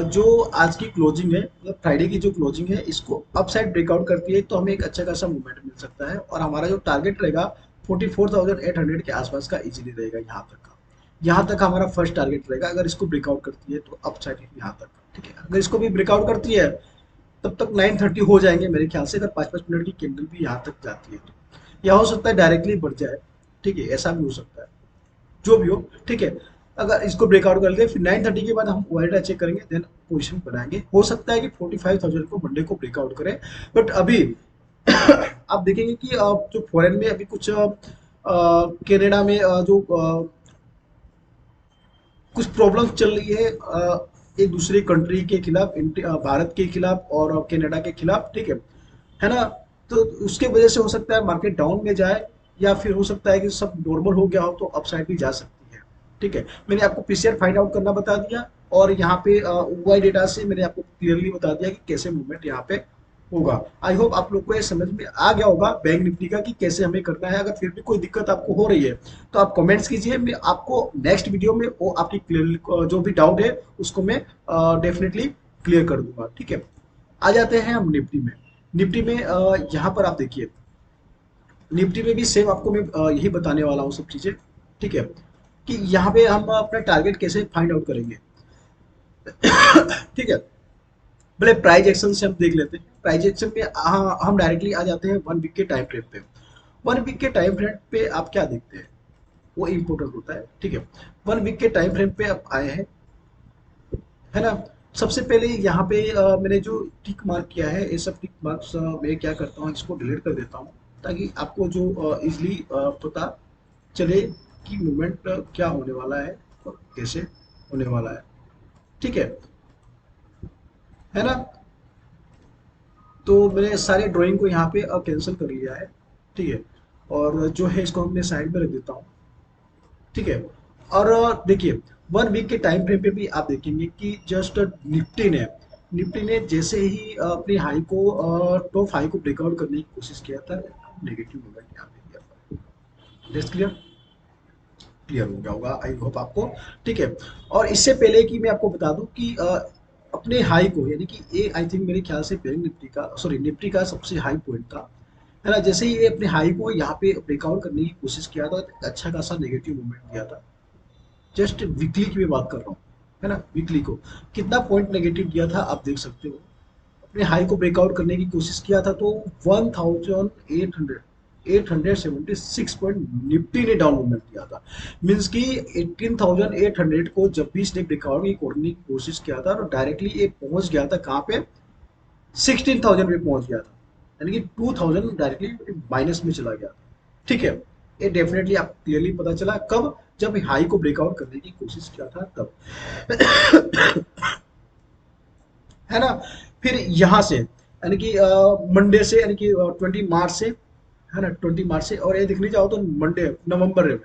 जो आज की क्लोजिंग है, मतलब फ्राइडे की जो क्लोजिंग है, इसको अप साइड ब्रेकआउट करती है तो हमें एक अच्छा खासा मूवमेंट मिल सकता है और हमारा जो टारगेट रहेगा 44,800 के आसपास का इजीली रहेगा यहाँ तक का। यहाँ तक हमारा फर्स्ट टारगेट रहेगा अगर इसको ब्रेकआउट करती है तो अप साइड यहाँ तक। ठीक है, अगर इसको भी ब्रेकआउट करती है तब तक 930 हो जाएंगे मेरे ख्याल से, अगर 5-5 मिनट की कैंडल भी यहाँ तक जाती है तो। या हो सकता है डायरेक्टली बढ़ जाए। ठीक है, ऐसा भी हो सकता है, जो भी हो। ठीक है, अगर इसको ब्रेकआउट कर लेते हैं फिर 930 के बाद हम वाइटा चेक करेंगे, देन पोजीशन बनाएंगे। हो सकता है कि 45,000 को मंडे को ब्रेकआउट करें। बट अभी आप देखेंगे कि जो फॉरेन में अभी कुछ कनाडा में जो कुछ प्रॉब्लम चल रही है एक दूसरे कंट्री के खिलाफ, भारत के खिलाफ और कनाडा के खिलाफ। ठीक है ना। तो उसके वजह से हो सकता है मार्केट डाउन में जाए, या फिर हो सकता है कि सब नॉर्मल हो गया हो तो अपसाइड भी जा सकती है। ठीक है, मैंने आपको पीसीआर फाइंड आउट करना बता दिया और यहाँ पे ओवाई डेटा से मैंने आपको क्लियरली बता दिया कि कैसे मूवमेंट यहाँ पे होगा। आई होप आप लोग को ये समझ में आ गया होगा बैंक निफ्टी का कि कैसे हमें करना है। अगर फिर भी कोई दिक्कत आपको हो रही है तो आप कमेंट्स कीजिए, मैं आपको नेक्स्ट वीडियो में वो आपकी क्लियर जो भी डाउट है उसको मैं डेफिनेटली क्लियर कर दूंगा। ठीक है। आ जाते हैं हम निफ्टी में। निफ्टी में यहाँ पर आप देखिए, निफ्टी में भी सेम आपको मैं यही बताने वाला हूँ सब चीजें। ठीक है, कि यहाँ पे हम अपना टारगेट कैसे फाइंड आउट करेंगे। ठीक है, पहले प्राइस एक्शन से हम देख लेते हैं। प्राइस एक्शन में हम डायरेक्टली आ जाते हैं 1 वीक के टाइम फ्रेम पे। 1 वीक के टाइम फ्रेम पे आप क्या देखते हैं, वो इम्पोर्टेंट होता है। ठीक है, 1 वीक के टाइम फ्रेम पे आप आए हैं, है ना। सबसे पहले यहाँ पे मैंने जो टिक मार्क किया है, ये सब टिक मार्क्स मैं क्या करता हूँ, इसको डिलीट कर देता हूँ ताकि आपको जो इजली पता चले कि मूवमेंट क्या होने वाला है और कैसे होने वाला है। ठीक है ना। तो मैंने सारे ड्राइंग को यहाँ पे कैंसिल कर लिया है। ठीक है, और जो है इसको हमने साइड में रख देता हूँ। ठीक है। और देखिए 1 वीक के टाइम फ्रेम पे भी आप देखेंगे कि जस्ट निफ्टी ने जैसे ही अपनी हाई को टॉप हाई को ब्रेकआउट करने की कोशिश किया था, नेगेटिव मूवमेंट यहाँ पे किया था। जस्ट क्लियर, क्लियर हो गया होगा आई होप आपको। ठीक है, और इससे पहले कि मैं आपको बता दूं कि अपने हाई को, यानी कि ये आई थिंक मेरे ख्याल से बैंक निफ्टी का, सॉरी निफ्टी का सबसे हाई पॉइंट था, है ना। जैसे ही ये अपने हाई को यहाँ पे ब्रेकआउट करने की कोशिश किया था, तो अच्छा खासा नेगेटिव मूवमेंट दिया था। जस्ट वीकली की मैं बात कर रहा हूँ, है ना। वीकली को कितना पॉइंट नेगेटिव दिया था आप देख सकते हो। अपने हाई को ब्रेकआउट करने की कोशिश किया था तो 1876 पॉइंट निफ्टी ने डाउन मूवमेंट दिया था। मींस कि 18,800 को जब भी इसने ब्रेकआउट की करने की कोशिश किया था, तो डायरेक्टली ये पहुंच गया था कहाँ पे, 16,000 पे पहुंच गया था, यानी कि 2,000 डायरेक्टली माइनस में चला गया था। ठीक है, ये डेफिनेटली आपको क्लियरली पता चला कब, जब हाई को ब्रेकआउट करने की कोशिश किया था तब, है ना। फिर यहाँ से यानी कि मंडे से, यानी कि 20 मार्च से, है ना, 20 मार्च से, और ये देखने जाओ तो मंडे नवंबर में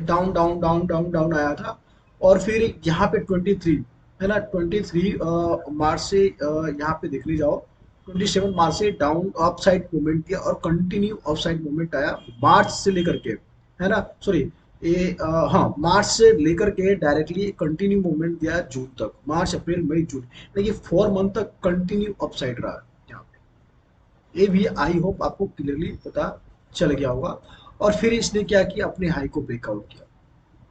down down down down down आया था। और फिर यहाँ पे 23, है ना, 23 मार्च से यहाँ पे देखने जाओ, 27 मार्च से डाउन अप साइड मूवमेंट किया और कंटिन्यू अप साइड मूवमेंट आया मार्च से लेकर के, है ना, सॉरी, ये हाँ, मार्च से लेकर के डायरेक्टली कंटिन्यू मूवमेंट दिया जून तक, मार्च अप्रैल मई जून, यानी कि 4 मंथ तक कंटिन्यू अप साइड रहा यहाँ पे। ये भी आई होप आपको क्लियरली पता चल गया होगा। और फिर इसने क्या किया, अपने हाई को ब्रेकआउट किया,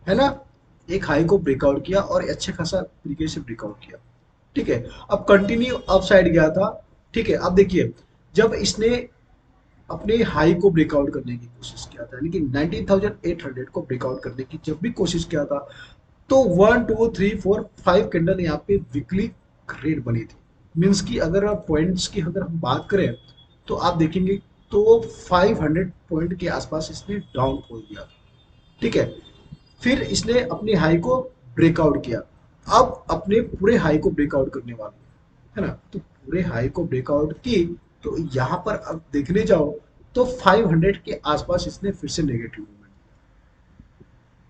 है ना। एक हाई को ब्रेकआउट किया और अच्छे खासा तरीके से ब्रेकआउट किया। ठीक है, अब कंटिन्यू अप साइड गया था। ठीक है, अब देखिए, जब इसने अपने हाई को ब्रेकआउट करने की कोशिश किया था, यानी कि 19,800 को ब्रेकआउट करने की जब भी कोशिश किया था, तो 1 2 3 4 5 कैंडल यहाँ पे वीकली रेड बनी थी। मीन्स की अगर आप पॉइंट्स की अगर हम बात करें, तो आप देखेंगे तो 500 पॉइंट के आसपास इसने डाउन खोल दिया था। ठीक है, फिर इसने अपनी हाई को ब्रेकआउट किया। अब अपने पूरे हाई को ब्रेकआउट करने वाली है ना, तो पूरे हाई को ब्रेकआउट की, तो यहाँ पर अब देखने जाओ तो 500 के आसपास इसने फिर से नेगेटिव मूवमेंट।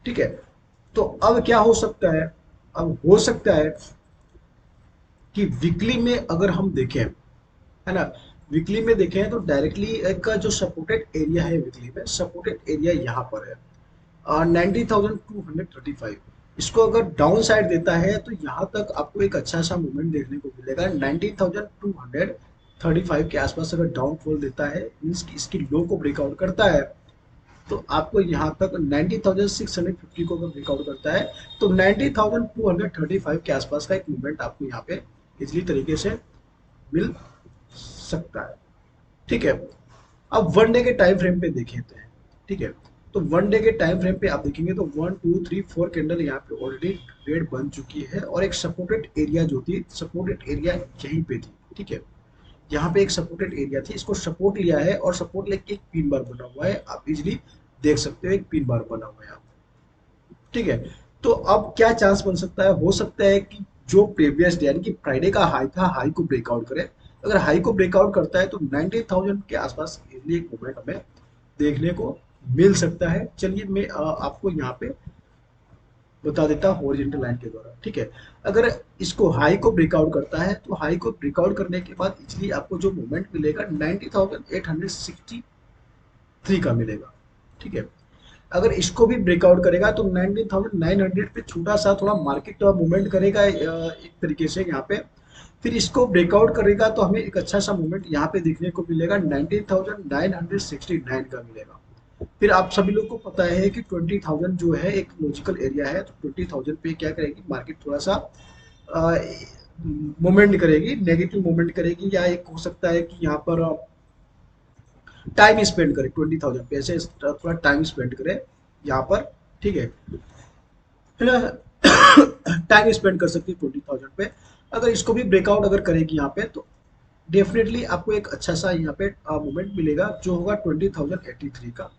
ठीक है, तो अब क्या हो सकता है, अब हो सकता है कि वीकली में अगर हम देखें, है ना, वीकली में देखें तो डायरेक्टली का जो सपोर्टेड एरिया है वीकली में, सपोर्टेड एरिया यहाँ पर है 90,235। इसको अगर डाउन साइड देता है तो यहाँ तक आपको एक अच्छा सा मूवमेंट देखने को मिलेगा। 19,235 के आसपास अगर डाउनफॉल देता है, मीन्स कि इसकी लो को ब्रेकआउट करता है, तो आपको यहाँ तक 90,650 को अगर ब्रेकआउट करता है, तो 90,235 के आसपास का एक मूवमेंट आपको यहाँ पे इजली तरीके से मिल सकता है। ठीक है, अब 1 डे के टाइम फ्रेम पे देखें हैं। ठीक है, तो 1 डे के टाइम फ्रेम पे आप देखेंगे तो 1 2 3 4 कैंडल यहाँ पे ऑलरेडी रेड बन चुकी है, और एक सपोर्टेड एरिया जो थी, सपोर्टेड एरिया यहीं पे थी। ठीक है, यहाँ पे एक सपोर्टेड एरिया थी, इसको सपोर्ट लिया है और सपोर्ट लेके एक पिन बार बना हुआ है, आप इजिली देख सकते हो, एक पिन बार बना हुआ है यहाँ पे। ठीक है, तो अब क्या चांस बन सकता है, हो सकता है कि जो प्रीवियस डे यानी कि फ्राइडे का हाई था, हाई को ब्रेकआउट करे। अगर हाई को ब्रेकआउट करता है तो 90,000 के आसपास इजिली एक मूवमेंट हमें देखने को मिल सकता है। चलिए मैं आपको यहाँ पे बता देता हूँ हॉरिजॉन्टल लाइन के द्वारा। ठीक है, अगर इसको हाई को ब्रेकआउट करता है, तो हाई को ब्रेकआउट करने के बाद इसलिए आपको जो मूवमेंट मिलेगा 90,863 का मिलेगा। ठीक है, अगर इसको भी ब्रेकआउट करेगा तो 19,900 पे छोटा सा थोड़ा मार्केट मूवमेंट करेगा एक तरीके से यहाँ पे। फिर इसको ब्रेकआउट करेगा तो हमें एक अच्छा सा मूवमेंट यहाँ पे देखने को मिलेगा, 19,969 का मिलेगा। फिर आप सभी लोग को पता है कि 20,000 जो है एक लॉजिकल एरिया है, तो 20,000 पे क्या करेगी मार्केट, थोड़ा सा मूवमेंट करेगी, नेगेटिव मूवमेंट करेगी, या एक हो सकता है कि यहाँ पर टाइम स्पेंड करे 20,000 पे, ऐसे थोड़ा टाइम स्पेंड करे यहाँ पर। ठीक है ना, टाइम स्पेंड कर सकती है 20,000 पे। अगर इसको भी ब्रेकआउट अगर करेगी यहाँ पे, तो डेफिनेटली आपको एक अच्छा सा यहाँ पे मूवमेंट मिलेगा, जो होगा 20,083 का।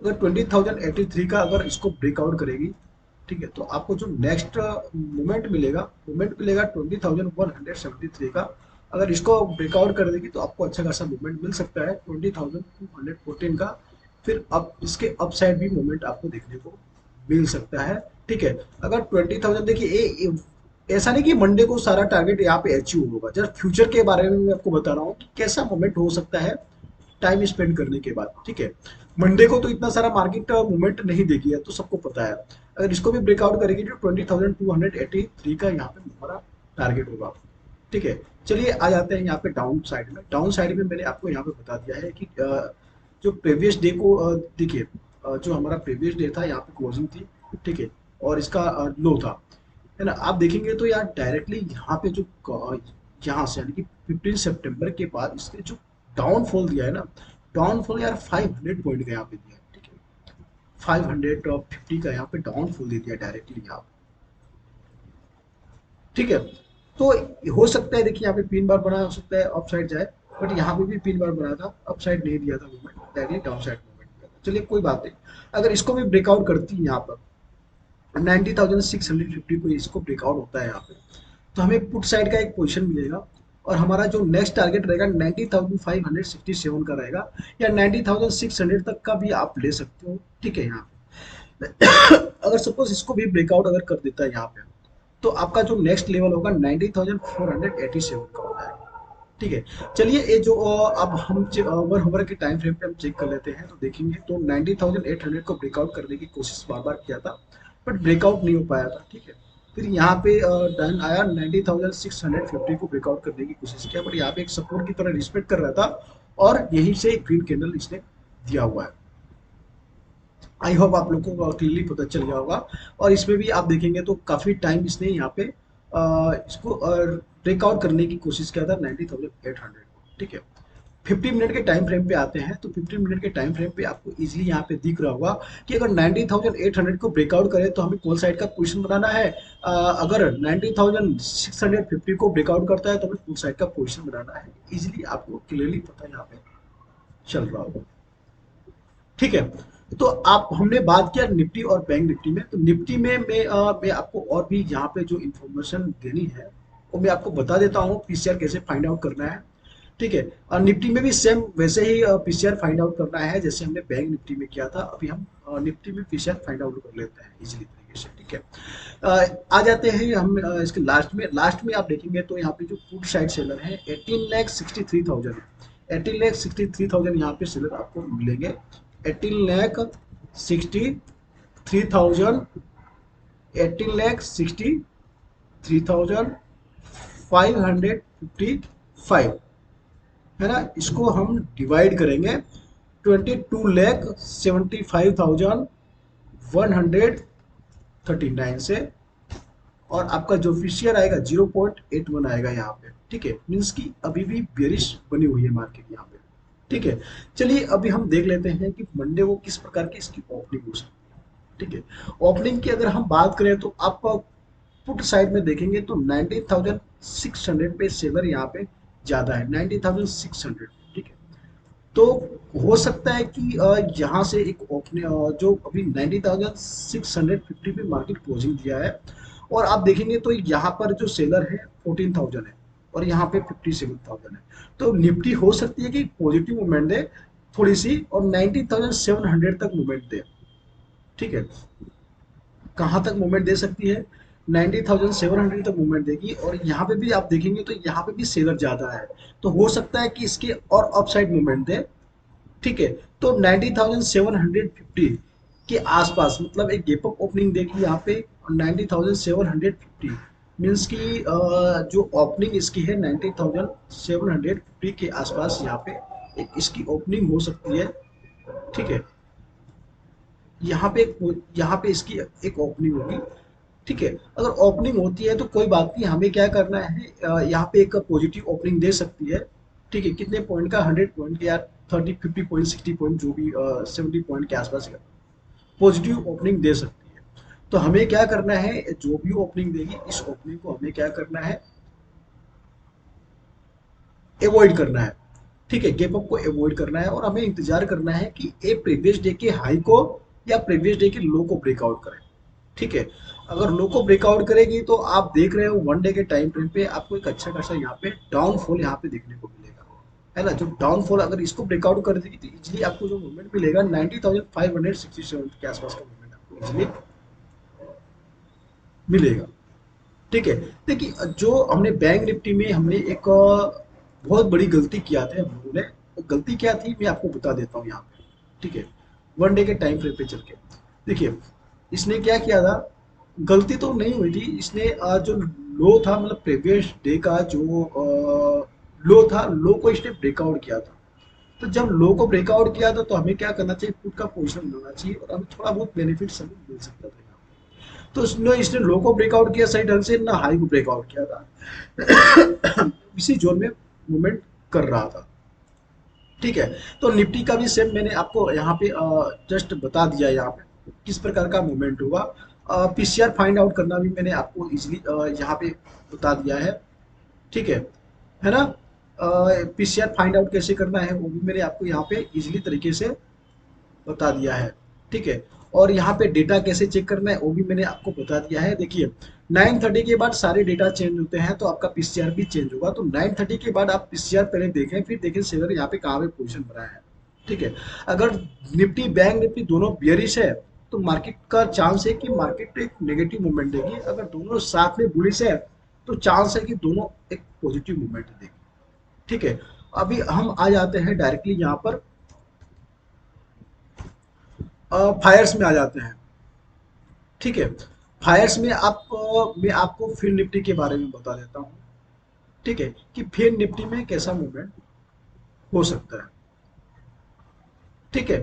अगर 20,083 का अगर इसको ब्रेकआउट करेगी, ठीक है, तो आपको जो नेक्स्ट मूवमेंट मिलेगा 20,173 का। अगर इसको ब्रेकआउट कर देगी तो आपको अच्छा खासा मूवमेंट मिल सकता है 20,214 का। फिर अब इसके अपसाइड भी मूवमेंट आपको देखने को मिल सकता है। ठीक है, अगर 20,000 देखिए, ऐसा नहीं कि मंडे को सारा टारगेट यहाँ पे अचीव होगा, जस्ट फ्यूचर के बारे में मैं आपको बता रहा हूँ कि कैसा मूवमेंट हो सकता है टाइम स्पेंड करने के बाद। ठीक है, मंडे को तो इतना सारा मार्केट मूवमेंट नहीं देखी है, तो सबको पता है। अगर इसको भी ब्रेकआउट करेगी तो 20,283 का यहाँ पे हमारा टारगेट होगा। ठीक है, चलिए आ जाते हैं यहाँ पे डाउन साइड में। डाउन साइड में मैंने आपको यहाँ पे बता दिया है कि जो प्रीवियस डे को देखिए, जो हमारा प्रीवियस डे था यहाँ पे क्लोजिंग थी, ठीक है, और इसका लो था, है ना। आप देखेंगे तो यार डायरेक्टली यहाँ पे जो यहाँ से यानी कि 15 सितंबर के बाद इसने जो डाउनफॉल दिया है ना, डाउनफॉल यार 500 पॉइंट का यहाँ पे दिया है, ठीक है, 550 का यहाँ पे डाउनफॉल दे दिया डायरेक्टली यहाँ पे, ठीक है। तो हो सकता है देखिए यहाँ पे 3 बार बना, हो सकता है अप साइड जाए, बट यहाँ पे भी 3 बार बना था, अप साइड नहीं दिया था movement, directly down side movement दिया था। चलिए कोई बात नहीं, अगर इसको भी ब्रेकआउट करती है यहाँ पर 90,650 को, इसको ब्रेकआउट होता है यहाँ पे, तो हमें पुट साइड का एक पोजीशन मिलेगा, और हमारा जो नेक्स्ट टारगेट रहेगा 90,567 का रहेगा, या 90,600 तक का भी आप ले सकते हो, ठीक है। यहाँ पे अगर सपोज इसको भी ब्रेकआउट अगर कर देता है यहाँ पे, तो आपका जो नेक्स्ट लेवल होगा 90,487 का हो जाएगा, ठीक है। चलिए ये जो अब हम ओवर होवर के टाइम फ्रेम पे हम चेक कर लेते हैं, तो देखेंगे तो 90,800 को ब्रेकआउट करने की कोशिश बार बार किया था, बट ब्रेकआउट नहीं हो पाया था, ठीक है। फिर यहाँ पे डन आया, 90,650 को ब्रेकआउट करने की कोशिश किया, बट यहाँ पे एक सपोर्ट की तरह रिस्पेक्ट कर रहा था, और यहीं से ग्रीन कैंडल इसने दिया हुआ है। आई होप आप लोगों को क्लियरली पता चल गया होगा। और इसमें भी आप देखेंगे तो काफी टाइम इसने यहाँ पे इसको ब्रेकआउट करने की कोशिश किया था 90,800 को, ठीक है। 50 मिनट के टाइम फ्रेम पे आते हैं, तो 50 मिनट के टाइम फ्रेम पे आपको इजीली यहाँ पे दिख रहा होगा कि अगर 90,800 को ब्रेकआउट करे तो हमें कौन साइड का पोजीशन बनाना है। अगर 90,650 को ब्रेकआउट करता है तो हमें कौन साइड का पोजीशन बनाना है, इजीली आपको क्लियरली पता यहाँ पे चल रहा होगा, ठीक है। तो आप हमने बात किया निफ्टी और बैंक निफ्टी में, तो निफ्टी में मैं आपको और भी यहाँ पे जो इन्फॉर्मेशन देनी है वो मैं आपको बता देता हूँ, पीसीआर कैसे फाइंड आउट करना है, ठीक है। और निफ्टी में भी सेम वैसे ही पीसीआर फाइंड आउट करना है जैसे हमने बैंक निफ्टी में किया था। अभी हम निफ्टी में पीसीआर फाइंड आउट कर लेते हैं इजीली तरीके से, ठीक है। आ जाते हैं हम इसके लास्ट में आप देखेंगे तो यहाँ पे जो पुट साइड सेलर है 18,63,000 है, 18,63,000 यहाँ पे सेलर आपको मिलेंगे। 18,63,000, 18,63,555, है ना। इसको हम डिवाइड करेंगे 22,75,139 से, और आपका जो फिशियर आएगा 0.81 आएगा यहाँ पे, ठीक है। मीन्स की अभी भी बेरिश बनी हुई है मार्केट यहाँ पे, ठीक है। चलिए अभी हम देख लेते हैं कि मंडे को किस प्रकार की इसकी ओपनिंग हो सकती है, ठीक है। ओपनिंग की अगर हम बात करें तो आप पुट साइड में देखेंगे तो 90,600 पे सेलर यहाँ पे ज्यादा है, 90,600, ठीक है। तो हो सकता है कि यहाँ से एक ओपनिंग जो अभी 90,650 पे मार्केट क्लोजिंग दिया है, और आप देखेंगे तो यहाँ पर जो सेलर है 14,000 है, और यहाँ पे 57,000 है। तो निफ्टी हो सकती है कि पॉजिटिव मूवमेंट दे थोड़ी सी, और 90,700 तक मूवमेंट दे, ठीक है। कहाँ तक मूवमेंट दे सकती है, 90,700 तक मूवमेंट देगी, और यहाँ पे भी आप देखेंगे तो यहाँ पे भी सेलर ज्यादा है, तो हो सकता है कि इसके और अपसाइड मूवमेंट दे, ठीक है। तो 90,750 के आसपास मतलब एक गैप अप ओपनिंग देखी यहाँ पे, 90,750 मीन्स की जो ओपनिंग इसकी है 90,750 के आसपास यहाँ पे एक इसकी ओपनिंग हो सकती है, ठीक है। यहाँ पे इसकी एक ओपनिंग होगी, ठीक है। अगर ओपनिंग होती है तो कोई बात नहीं, हमें क्या करना है, यहाँ पे एक पॉजिटिव ओपनिंग दे सकती है, ठीक है। कितने पॉइंट का, 100 पॉइंट या 30 50 पॉइंट 60 पॉइंट जो भी 70 पॉइंट के आसपास पॉजिटिव ओपनिंग दे सकती है। तो हमें क्या करना है, जो भी ओपनिंग देगी इस ओपनिंग को हमें क्या करना है, अवॉइड करना है, ठीक है। गैप अप को अवॉइड करना है, और हमें इंतजार करना है कि ए प्रीवियस डे के हाई को या प्रीवियस डे के लो को ब्रेकआउट करे, ठीक है। अगर लो को ब्रेकआउट करेगी तो आप देख रहे हो वन डे के टाइम फ्रेम पे आपको एक अच्छा खासा यहाँ पे डाउनफॉल यहाँ पे देखने को मिलेगा, है ना। जो डाउनफॉल अगर इसको ब्रेकआउट कर देगी तो इजिली आपको जो मूवमेंट मिलेगा 90,567 के आसपास का मूवमेंट आपको इजिली मिलेगा, ठीक है। देखिए जो हमने बैंक निफ्टी में हमने एक बहुत बड़ी गलती किया था हम लोगों ने, वो गलती क्या थी मैं आपको बता देता हूँ यहाँ पे, ठीक है। वन डे के टाइम फ्रेम पे चल के देखिए, इसने क्या किया था, गलती तो नहीं हुई थी इसने, जो लो था मतलब प्रीवियस डे का जो लो था, लो को इसने ब्रेकआउट किया था। तो जब लो को ब्रेकआउट किया था तो हमें क्या करना चाहिए, पुट का पोजीशन बनाना चाहिए और हमें थोड़ा बहुत बेनिफिट हमें मिल सकता था यहाँ पे। तो इसने इसने लो को ब्रेकआउट किया सही ढंग से, ना हाई को ब्रेकआउट किया था। इसी जोन में मूवमेंट कर रहा था। ठीक है। तो निफ्टी का भी सेम मैंने आपको यहाँ पे जस्ट बता दिया यहाँ पे किस प्रकार का मूवमेंट हुआ। पीसीआर फाइंड आउट करना भी मैंने आपको इजीली यहाँ पे बता दिया है। ठीक है ना। पीसीआर फाइंड आउट कैसे करना है वो भी मैंने आपको यहाँ पे इजीली तरीके से बता दिया है। ठीक है। और यहाँ पे डेटा कैसे चेक करना है वो भी मैंने आपको बता दिया है। देखिए 9:30 के बाद सारे डेटा चेंज होते हैं तो आपका पीसीआर भी चेंज होगा। तो 9:30 के बाद आप पीसीआर पहले देखें, फिर देखें सेलर यहाँ पे कहाँ पे पोजीशन बनाया है। ठीक है। अगर निफ्टी बैंक निफ्टी दोनों बियरिश है तो मार्केट का चांस है कि मार्केट एक नेगेटिव मूवमेंट देगी। अगर दोनों साथ में बुलिश है तो चांस है कि दोनों एक पॉजिटिव मूवमेंट देगी। ठीक है। अभी हम आ जाते हैं डायरेक्टली यहाँ पर फायर्स में आ जाते हैं। ठीक है। फायर्स में मैं आपको फिर निफ्टी के बारे में बता देता हूँ। ठीक है, कि फिर निफ्टी में कैसा मूवमेंट हो सकता है। ठीक है।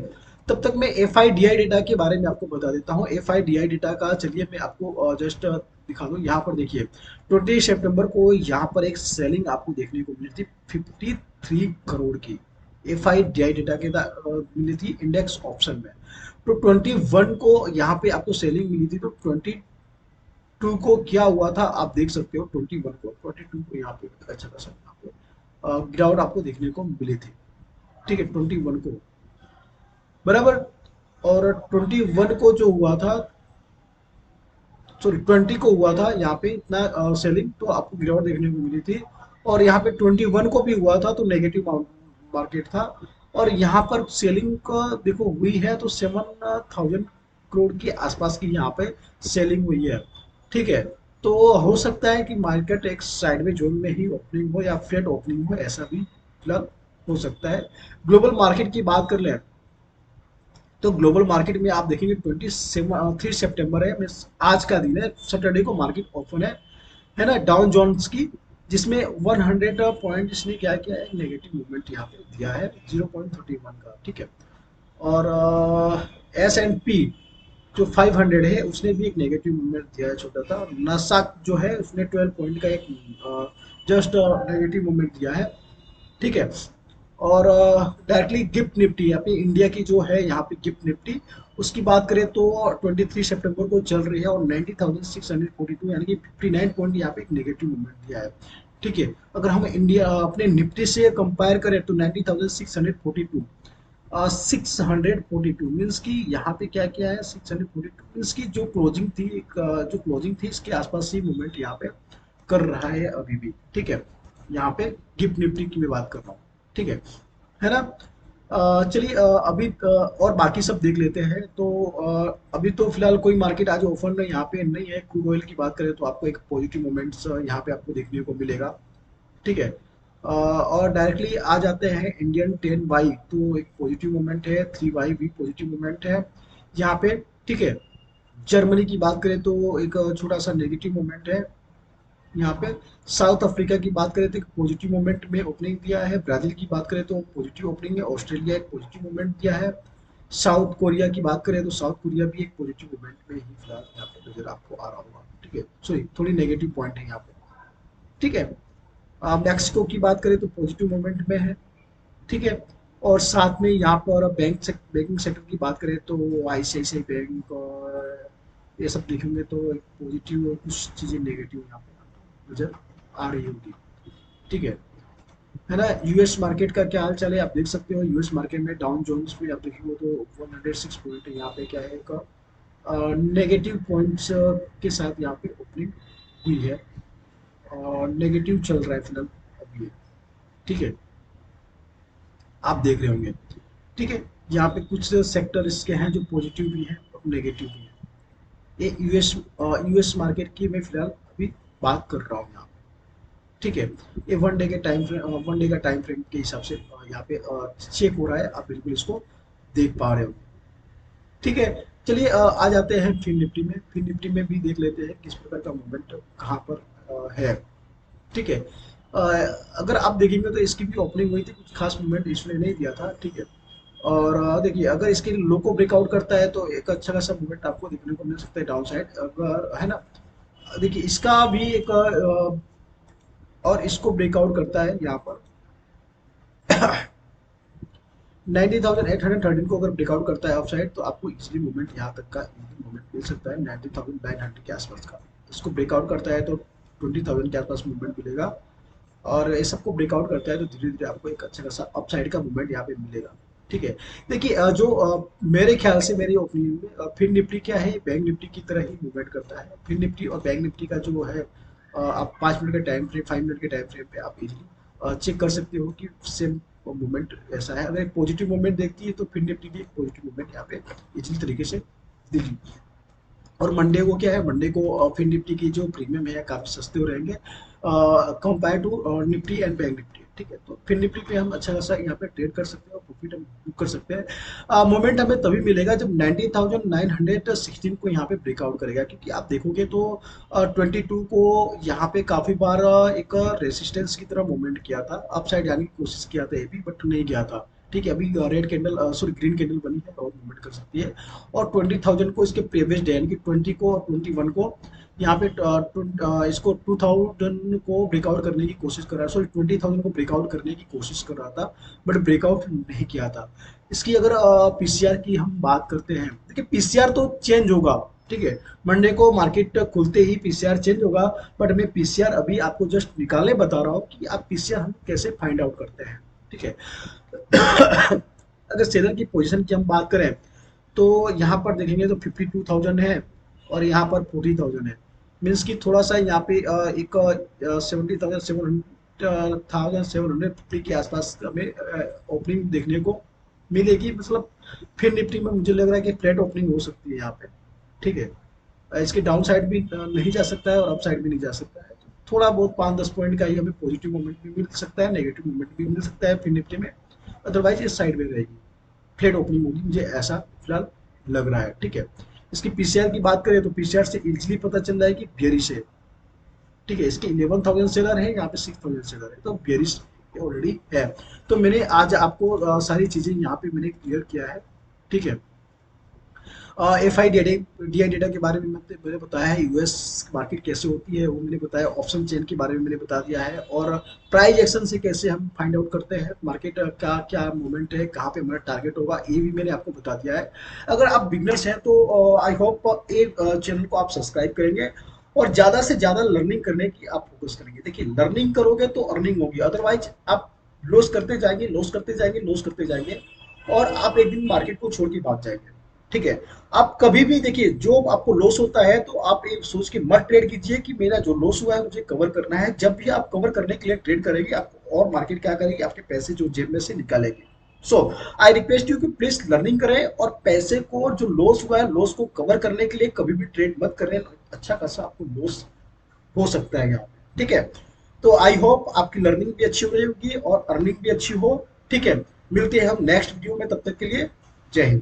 तब तक मैं F I D I data के बारे में आपको बता देता हूँ। F I D I data का चलिए मैं आपको जस्ट दिखा दूँ। यहाँ पर देखिए 20 सितंबर को यहाँ पर एक सेलिंग आपको देखने को मिली थी 53 करोड़ की। F I D I data के मिली थी इंडेक्स ऑप्शन में। तो 21 को यहाँ पे आपको सेलिंग मिली थी। तो 22 को क्या हुआ था आप देख सकते हो। 22 को यहाँ पे अच्छा खासा यहाँ पे गिरावट आपको देखने को मिली थी। ठीक है। 21 को बराबर। और 21 को जो हुआ था, सॉरी 20 को हुआ था यहाँ पे इतना सेलिंग, तो आपको गिरावट देखने को मिली थी। और यहाँ पे 21 को भी हुआ था तो नेगेटिव मार्केट था। और यहाँ पर सेलिंग का देखो हुई है तो 7,000 करोड़ के आसपास की यहाँ पे सेलिंग हुई है। ठीक है। तो हो सकता है कि मार्केट एक साइडवे जोन में ही ओपनिंग हो या फ्लैट ओपनिंग हो, ऐसा भी फिलहाल हो सकता है। ग्लोबल मार्केट की बात कर लें तो ग्लोबल मार्केट में आप देखेंगे 3 सितंबर है, आज का दिन है, सैटरडे को मार्केट ओपन है ना, डाउन जोन्स की, जिसमें 100 पॉइंट इसने क्या किया है, नेगेटिव मूवमेंट यहाँ पे दिया है 0.31 का। ठीक है। और एस एंड पी जो 500 है उसने भी एक नेगेटिव मूवमेंट दिया है छोटा सा। और नासाक जो है उसने 12 पॉइंट का एक जस्ट नेगेटिव मूवमेंट दिया है। ठीक है। और डायरेक्टली गिफ्ट निफ्टी यहाँ पे इंडिया की जो है यहाँ पे गिफ्ट निफ्टी, उसकी बात करें तो 23 सितंबर को चल रही है और 90,642 यानी कि 59 पॉइंट यहाँ पे एक नेगेटिव मूवमेंट दिया है। ठीक है। अगर हम इंडिया अपने निफ्टी से कंपेयर करें तो 90,642 642 मीन्स कि यहाँ पे क्या किया है, 642 मीन्स की जो क्लोजिंग थी जो क्लोजिंग थी इसके आसपास ही मूवमेंट यहाँ पे कर रहा है अभी भी। ठीक है। यहाँ पे गिफ्ट निफ्टी की मैं बात कर रहा हूँ। ठीक है ना। चलिए अभी और बाकी सब देख लेते हैं। तो अभी तो फिलहाल कोई मार्केट आज ओपन नहीं यहाँ पे नहीं है। क्रूड ऑयल की बात करें तो आपको एक पॉजिटिव मोमेंट्स यहाँ पे आपको देखने को मिलेगा। ठीक है। और डायरेक्टली आ जाते हैं इंडियन 10 वाई, तो एक पॉजिटिव मोमेंट है। 3 वाई भी पॉजिटिव मोमेंट है यहाँ पे। ठीक है। जर्मनी की बात करें तो एक छोटा सा नेगेटिव मोमेंट है यहाँ पे। साउथ अफ्रीका की बात करें तो एक पॉजिटिव मूवमेंट में ओपनिंग दिया है। ब्राजील की बात करें तो पॉजिटिव ओपनिंग है। ऑस्ट्रेलिया एक पॉजिटिव मूवमेंट दिया है। साउथ कोरिया की बात करें तो साउथ कोरिया भी एक पॉजिटिव मूवमेंट में ही फिलहाल यहाँ पे नजर आपको आ रहा होगा। ठीक है। सॉरी थोड़ी नेगेटिव पॉइंट है यहाँ पे। ठीक है। मैक्सिको की बात करें तो पॉजिटिव मूवमेंट में है। ठीक है। और साथ में यहाँ पर बैंकिंग सेक्टर की बात करें तो आईसीआईसीआई बैंक और ये सब देखेंगे तो एक पॉजिटिव और कुछ चीज़ें नेगेटिव यहाँ पे नजर आ रही होगी। ठीक है ना। यूएस मार्केट का क्या हाल चाल है आप देख सकते हो। यूएस मार्केट में डाउन जोन्स में आप देखेंगे तो 106 पॉइंट है यहाँ पे क्या है एक नेगेटिव पॉइंट्स के साथ यहाँ पे ओपनिंग हुई है और नेगेटिव चल रहा है फिलहाल अभी ये। ठीक है। आप देख रहे होंगे। ठीक है। यहाँ पे कुछ सेक्टर इसके हैं जो पॉजिटिव भी हैं और नेगेटिव भी हैं। ये यूएस मार्केट की मैं फिलहाल अभी बात कर रहा हूँ यहाँ पे। ठीक है। ये वन डे का टाइम फ्रेम के हिसाब से यहाँ पे चेक हो रहा है। आप बिल्कुल इसको देख पा रहे हो। ठीक है। चलिए आ जाते हैं फिन निफ्टी में। फिन निफ्टी में भी देख लेते हैं किस प्रकार का मूवमेंट कहाँ पर है। ठीक है। अ, अगर आप देखेंगे तो इसकी भी ओपनिंग हुई थी, कुछ खास मूवमेंट इसने नहीं दिया था। ठीक है। और देखिए अगर इसके लो को ब्रेकआउट करता है तो एक अच्छा खासा मूवमेंट आपको देखने को मिल सकता है डाउन साइड, अगर है ना। देखिए इसका भी एक और इसको ब्रेकआउट करता है यहाँ पर 19,813 को अगर ब्रेकआउट करता है अपसाइड, तो आपको इजीली मूवमेंट यहाँ तक का मूवमेंट मिल सकता है 19,900 के आसपास का। इसको ब्रेकआउट करता है तो 20,000 के आसपास मूवमेंट मिलेगा। और ये सबको ब्रेकआउट करता है तो धीरे धीरे आपको एक अच्छा खासा अपसाइड का मूवमेंट यहाँ पे मिलेगा। ठीक है। देखिए जो मेरे ख्याल से, मेरी ओपिनियन में फिर निफ्टी क्या है, बैंक निफ्टी की तरह ही मूवमेंट करता है। फिर निफ्टी और बैंक निफ्टी का जो है आप 5 मिनट के टाइम फ्रेम, 5 मिनट के टाइम फ्रेम पे आप इजीली चेक कर सकते हो कि सेम मूवमेंट ऐसा है। अगर एक पॉजिटिव मूवमेंट देखती है तो फिर निफ्टी भी एक पॉजिटिव मूवमेंट यहाँ पे इजीली तरीके से दिखी। और मंडे को क्या है, मंडे को फिन निफ्टी की जो प्रीमियम है काफ़ी सस्ते हो रहेंगे compare to Nifty and bank Nifty. ठीक है। तो फिन निफ्टी पे हम अच्छा खासा यहाँ पे ट्रेड कर सकते हैं और प्रॉफिट हम बुक कर सकते हैं। मोमेंट हमें तभी मिलेगा जब 19,916 को यहाँ पे ब्रेकआउट करेगा, क्योंकि आप देखोगे तो 22 को यहाँ पे काफ़ी बार एक रेसिस्टेंस की तरह मूवमेंट किया था, अपसाइड जाने की कोशिश किया था ये भी, बट नहीं गया था। ठीक है। अभी red candle, sorry green candle बनी है और मूवमेंट कर सकती है। और 20,000 को इसके प्रीवियस डे यानी कि 20 को और 21 को यहाँ पे इसको 2000 को ब्रेकआउट करने की कोशिश कर रहा है, सॉरी 20,000 को ब्रेकआउट करने की कोशिश कर रहा था, बट ब्रेकआउट नहीं किया था। इसकी अगर पीसीआर की हम बात करते हैं, देखिए पीसीआर तो चेंज होगा। ठीक है। मंडे को मार्केट खुलते ही पीसीआर चेंज होगा, बट मैं पीसीआर अभी आपको जस्ट निकालने बता रहा हूँ कि आप पीसीआर हम कैसे फाइंड आउट करते हैं। ठीक है। अगर सेलर की पोजीशन की हम बात करें तो यहाँ पर देखेंगे तो 52,000 है और यहाँ पर 40,000 है। मीन्स कि थोड़ा सा यहाँ पे एक 70,700 के आसपास हमें ओपनिंग देखने को मिलेगी। मतलब फिर निफ्टी में मुझे लग रहा है कि फ्लैट ओपनिंग हो सकती है यहाँ पे। ठीक है। इसके डाउन साइड भी नहीं जा सकता है और अप साइड भी नहीं जा सकता है। तो थोड़ा बहुत 5-10 पॉइंट का ही हमें पॉजिटिव मूवमेंट भी मिल सकता है, नेगेटिव मूवमेंट भी मिल सकता है फिर निफ्टी में। अदरवाइज इस साइड में रहेगी, फ्लैट ओपनिंग होगी, मुझे ऐसा फिलहाल लग रहा है। ठीक है। इसकी पीसीआर की बात करें तो पीसीआर से इजीली पता चल रहा है कि बेरिश है। ठीक है। इसके 11,000 सेलर है, यहाँ पे 6,000 सेलर है, तो बेरिश ऑलरेडी है। तो मैंने आज आपको सारी चीजें यहाँ पे मैंने क्लियर किया है। ठीक है। F I D I data के बारे में मैंने बताया है, यूएस मार्केट कैसे होती है वो मैंने बताया, ऑप्शन चेन के बारे में मैंने बता दिया है, और प्राइस एक्शन से कैसे हम फाइंड आउट करते हैं मार्केट का क्या मूवमेंट है, कहाँ पे हमारा टारगेट होगा, ये भी मैंने आपको बता दिया है। अगर आप बिगनर्स हैं तो आई होप ये चैनल को आप सब्सक्राइब करेंगे और ज़्यादा से ज़्यादा लर्निंग करने की आप फोकस करेंगे। देखिए लर्निंग करोगे तो अर्निंग होगी, अदरवाइज आप लॉस करते जाएंगे, लॉस करते जाएंगे, लॉस करते जाएंगे और आप एक दिन मार्केट को छोड़ के भाग जाएंगे। ठीक है। आप कभी भी देखिए जो आपको लॉस होता है तो आप एक सोच के मत ट्रेड कीजिए कि मेरा जो लॉस हुआ है मुझे कवर करना है। जब भी आप कवर करने के लिए ट्रेड करेंगे आपको और मार्केट क्या करेगी, आपके पैसे जो जेब में से निकालेगी। सो आई रिक्वेस्ट यू कि प्लीज लर्निंग करें और पैसे को जो लॉस हुआ है लॉस को कवर करने के लिए कभी भी ट्रेड मत करें। अच्छा खासा आपको लॉस हो सकता है यहाँ पे। ठीक है। तो आई होप आपकी लर्निंग भी अच्छी हो रही होगी और अर्निंग भी अच्छी हो। ठीक है। मिलते हैं हम नेक्स्ट वीडियो में, तब तक के लिए जय हिंद।